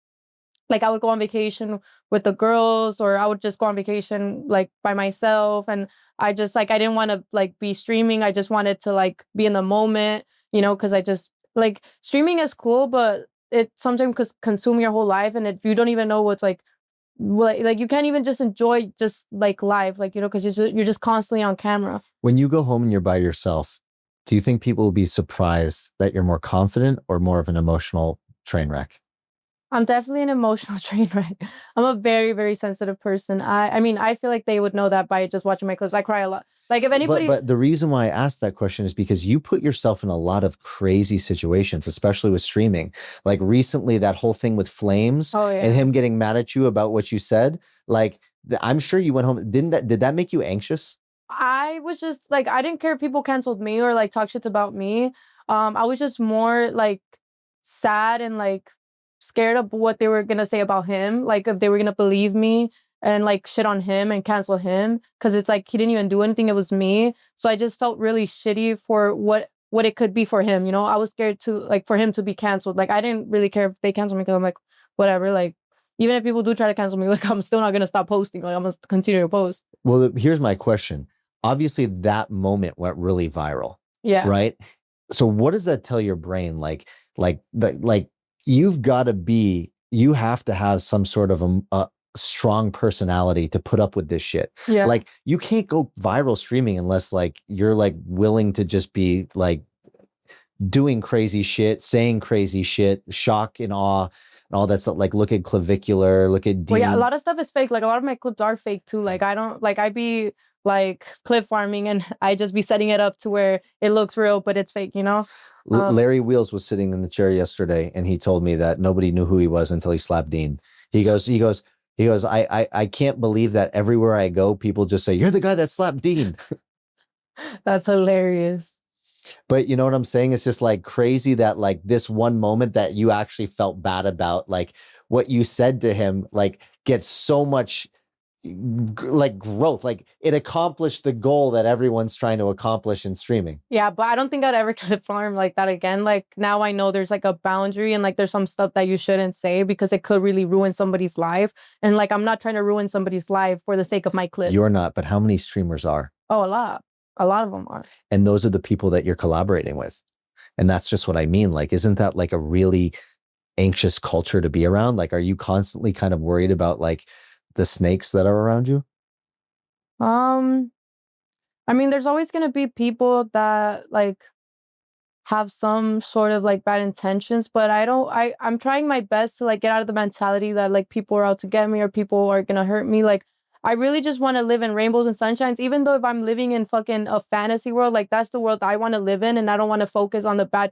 like I would go on vacation with the girls, or I would just go on vacation like by myself, and I just like I didn't want to like be streaming. I just wanted to like be in the moment, you know, because I just like streaming is cool, but it sometimes could consume your whole life, and if you don't even know what's like you can't even just enjoy just like live, like, you know, because you're just constantly on camera. When you go home and you're by yourself, do you think people will be surprised that you're more confident or more of an emotional train wreck? I'm definitely an emotional train wreck. I'm a very, very sensitive person. I mean, I feel like they would know that by just watching my clips. I cry a lot. Like if But anybody, the reason why I asked that question is because you put yourself in a lot of crazy situations, especially with streaming. Like recently, that whole thing with Flames oh and yeah, him getting mad at you about what you said. Like I'm sure you went home. Didn't that did that make you anxious? I was just like I didn't care if people canceled me or like talk shit about me. I was just more like sad and like scared of what they were gonna say about him. Like if they were gonna believe me and like shit on him and cancel him because it's like he didn't even do anything. It was me. So I just felt really shitty for what it could be for him. You know, I was scared to like for him to be canceled. Like I didn't really care if they canceled me because I'm like whatever. Like even if people do try to cancel me, like I'm still not gonna stop posting. Like I'm gonna continue to post. Well, here's my question. Obviously, that moment went really viral, Yeah. right? So, what does that tell your brain? Like you have to have some sort of a strong personality to put up with this shit. Yeah. Like, you can't go viral streaming unless like you're like willing to just be like doing crazy shit, saying crazy shit, shock and awe, and all that stuff. Like, look at Clavicular, look at Well, yeah, a Dean. lot of stuff is fake. Like a lot of my clips are fake too. Like I don't like I be like clip farming and I just be setting it up to where it looks real, but it's fake, you know? Larry Wheels was sitting in the chair yesterday, and he told me that nobody knew who he was until he slapped Dean. He goes. I can't believe that everywhere I go, people just say, "You're the guy that slapped Dean." That's hilarious. But you know what I'm saying? It's just like crazy that like this one moment that you actually felt bad about, like what you said to him, like gets so much like growth. Like it accomplished the goal that everyone's trying to accomplish in streaming. Yeah, but I don't think I'd ever clip farm like that again. Like now I know there's like a boundary and like there's some stuff that you shouldn't say because it could really ruin somebody's life. And like I'm not trying to ruin somebody's life for the sake of my clip. You're not, but how many streamers are? Oh, a lot. A lot of them are. And those are the people that you're collaborating with. And that's just what I mean. Like, isn't that like a really anxious culture to be around? Like, are you constantly kind of worried about like the snakes that are around you? Um, I mean, there's always gonna be people that like have some sort of like bad intentions, but I'm trying my best to like get out of the mentality that like people are out to get me or people are gonna hurt me. Like I really just want to live in rainbows and sunshines, even though if I'm living in fucking a fantasy world, like that's the world I want to live in and I don't want to focus on the bad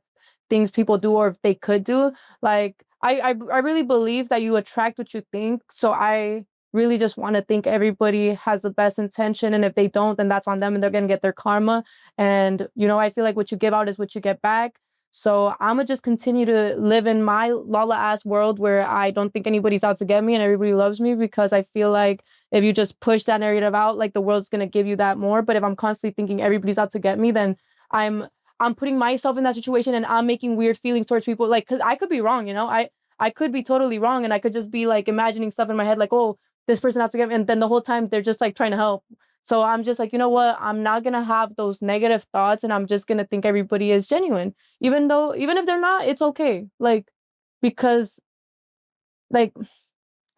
things people do or if they could do. Like I really believe that you attract what you think. So I really just want to think everybody has the best intention. And if they don't, then that's on them and they're gonna get their karma. And, you know, I feel like what you give out is what you get back. So I'm gonna just continue to live in my lala ass world where I don't think anybody's out to get me and everybody loves me because I feel like if you just push that narrative out, like the world's gonna give you that more. But if I'm constantly thinking everybody's out to get me, then I'm I'm putting myself in that situation and I'm making weird feelings towards people. Like, cause I could be wrong, you know, I could be totally wrong and I could just be like imagining stuff in my head, like, oh, this person out to get me, and then the whole time they're just like trying to help. So I'm just like, you know what? I'm not gonna have those negative thoughts and I'm just gonna think everybody is genuine. Even if they're not, it's okay. Like, because like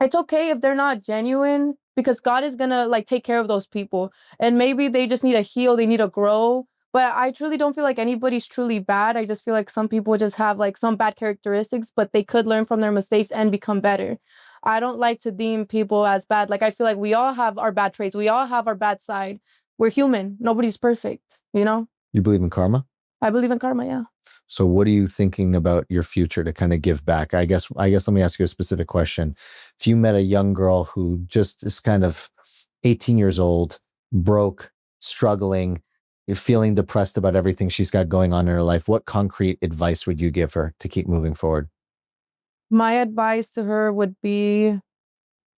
it's okay if they're not genuine because God is gonna like take care of those people. And maybe they just need to heal, they need to grow. But I truly don't feel like anybody's truly bad. I just feel like some people just have like some bad characteristics, but they could learn from their mistakes and become better. I don't like to deem people as bad. Like I feel like we all have our bad traits. We all have our bad side. We're human. Nobody's perfect, you know? You believe in karma? I believe in karma, yeah. So what are you thinking about your future to kind of give back? I guess let me ask you a specific question. If you met a young girl who just is kind of 18 years old, broke, struggling, feeling depressed about everything she's got going on in her life, what concrete advice would you give her to keep moving forward? My advice to her would be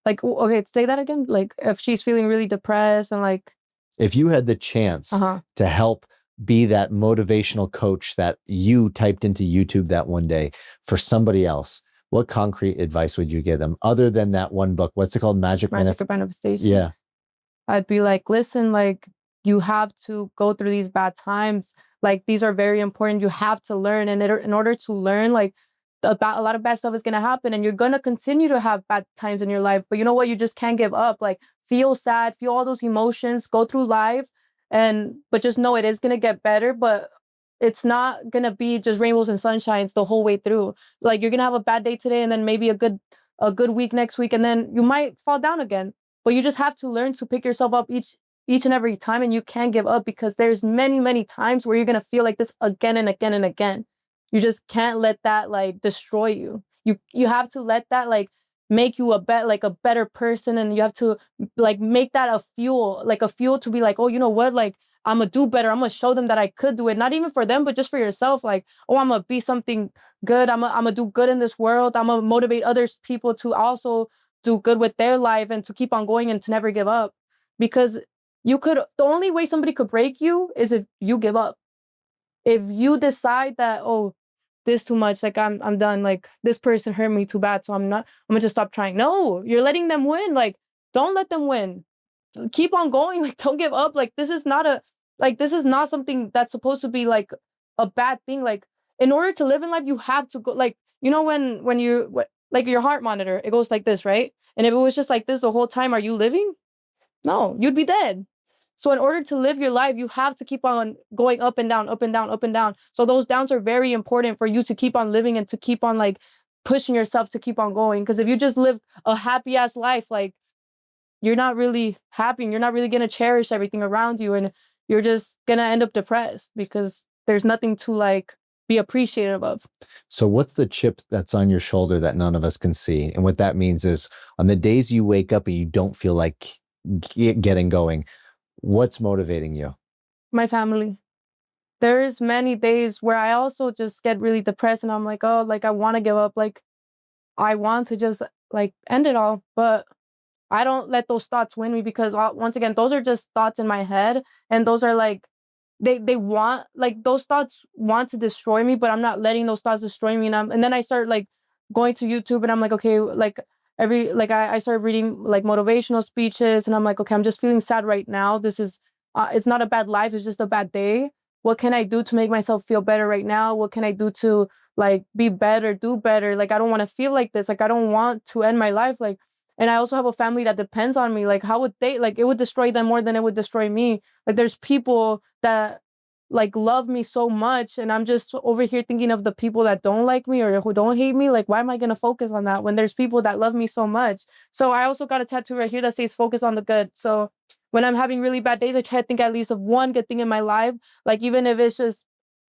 like, okay, say that again. Like, if she's feeling really depressed and like, If you had the chance uh-huh. to help be that motivational coach that you typed into YouTube that one day for somebody else, what concrete advice would you give them other than that one book? What's it called? Magic of manifestation. Yeah. I'd be like, listen, like, you have to go through these bad times. Like, these are very important. You have to learn. And in order to learn, like, about a lot of bad stuff is going to happen and you're going to continue to have bad times in your life. But you know what? You just can't give up. Like, feel sad, feel all those emotions, go through life. But just know it is going to get better. But it's not gonna be just rainbows and sunshines the whole way through. Like you're gonna have a bad day today and then maybe a good week next week, and then you might fall down again. But you just have to learn to pick yourself up each and every time, and you can't give up, because there's many times where you're gonna feel like this again and again and again. You just can't let that like destroy you. You have to let that like make you a better person, and you have to like make that a fuel to be like, oh, you know what, like I'm gonna do better. I'm gonna show them that I could do it, not even for them, but just for yourself. Like, oh, I'm gonna be something good. I'm gonna do good in this world. I'm gonna motivate others people to also do good with their life and to keep on going and to never give up. Because the only way somebody could break you is if you give up. If you decide that, oh, this too much, like I'm done, like this person hurt me too bad, so I'm gonna just stop trying. No, you're letting them win. Like, don't let them win. Keep on going. Like, don't give up. Like, this is not something that's supposed to be like a bad thing. Like, in order to live in life, you have to go, like, you know, when like your heart monitor, it goes like this, right? And if it was just like this the whole time, are you living? No, you'd be dead. So in order to live your life, you have to keep on going up and down, up and down, up and down. So those downs are very important for you to keep on living and to keep on like pushing yourself to keep on going. Because if you just live a happy ass life, like you're not really happy and you're not really going to cherish everything around you. And you're just going to end up depressed because there's nothing to like be appreciative of. So what's the chip that's on your shoulder that none of us can see? And what that means is on the days you wake up and you don't feel like getting going, what's motivating you? My family. There's many days where I also just get really depressed and I'm like, oh, like I want to give up. Like I want to just like end it all. But I don't let those thoughts win me, because once again, those are just thoughts in my head. And those are like, they want, like those thoughts want to destroy me, but I'm not letting those thoughts destroy me. And then I start like going to YouTube and I'm like, okay, like I started reading like motivational speeches and I'm like, okay, I'm just feeling sad right now. This is, it's not a bad life. It's just a bad day. What can I do to make myself feel better right now? What can I do to like be better, do better? Like, I don't want to feel like this. Like, I don't want to end my life. Like, and I also have a family that depends on me. Like, how would they, like, it would destroy them more than it would destroy me. Like, there's people that like love me so much, and I'm just over here thinking of the people that don't like me or who don't hate me. Like, why am I going to focus on that when there's people that love me so much? So I also got a tattoo right here that says focus on the good. So when I'm having really bad days, I try to think at least of one good thing in my life. Like, even if it's just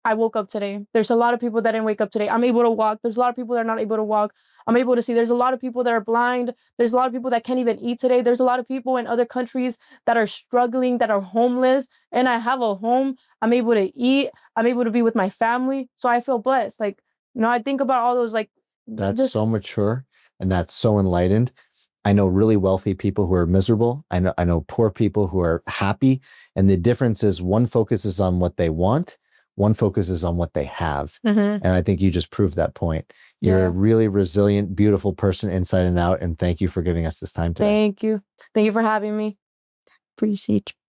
I woke up today. There's a lot of people that didn't wake up today. I'm able to walk. There's a lot of people that are not able to walk. I'm able to see. There's a lot of people that are blind. There's a lot of people that can't even eat today. There's a lot of people in other countries that are struggling, that are homeless. And I have a home. I'm able to eat. I'm able to be with my family. So I feel blessed. Like, you know, I think about all those, like, That's so mature and that's so enlightened. I know really wealthy people who are miserable. I know poor people who are happy. And the difference is one focuses on what they want, one focuses on what they have. And I think you just proved that point. You're a really resilient, beautiful person inside and out. And thank you for giving us this time today. Thank you. Thank you for having me. Appreciate you.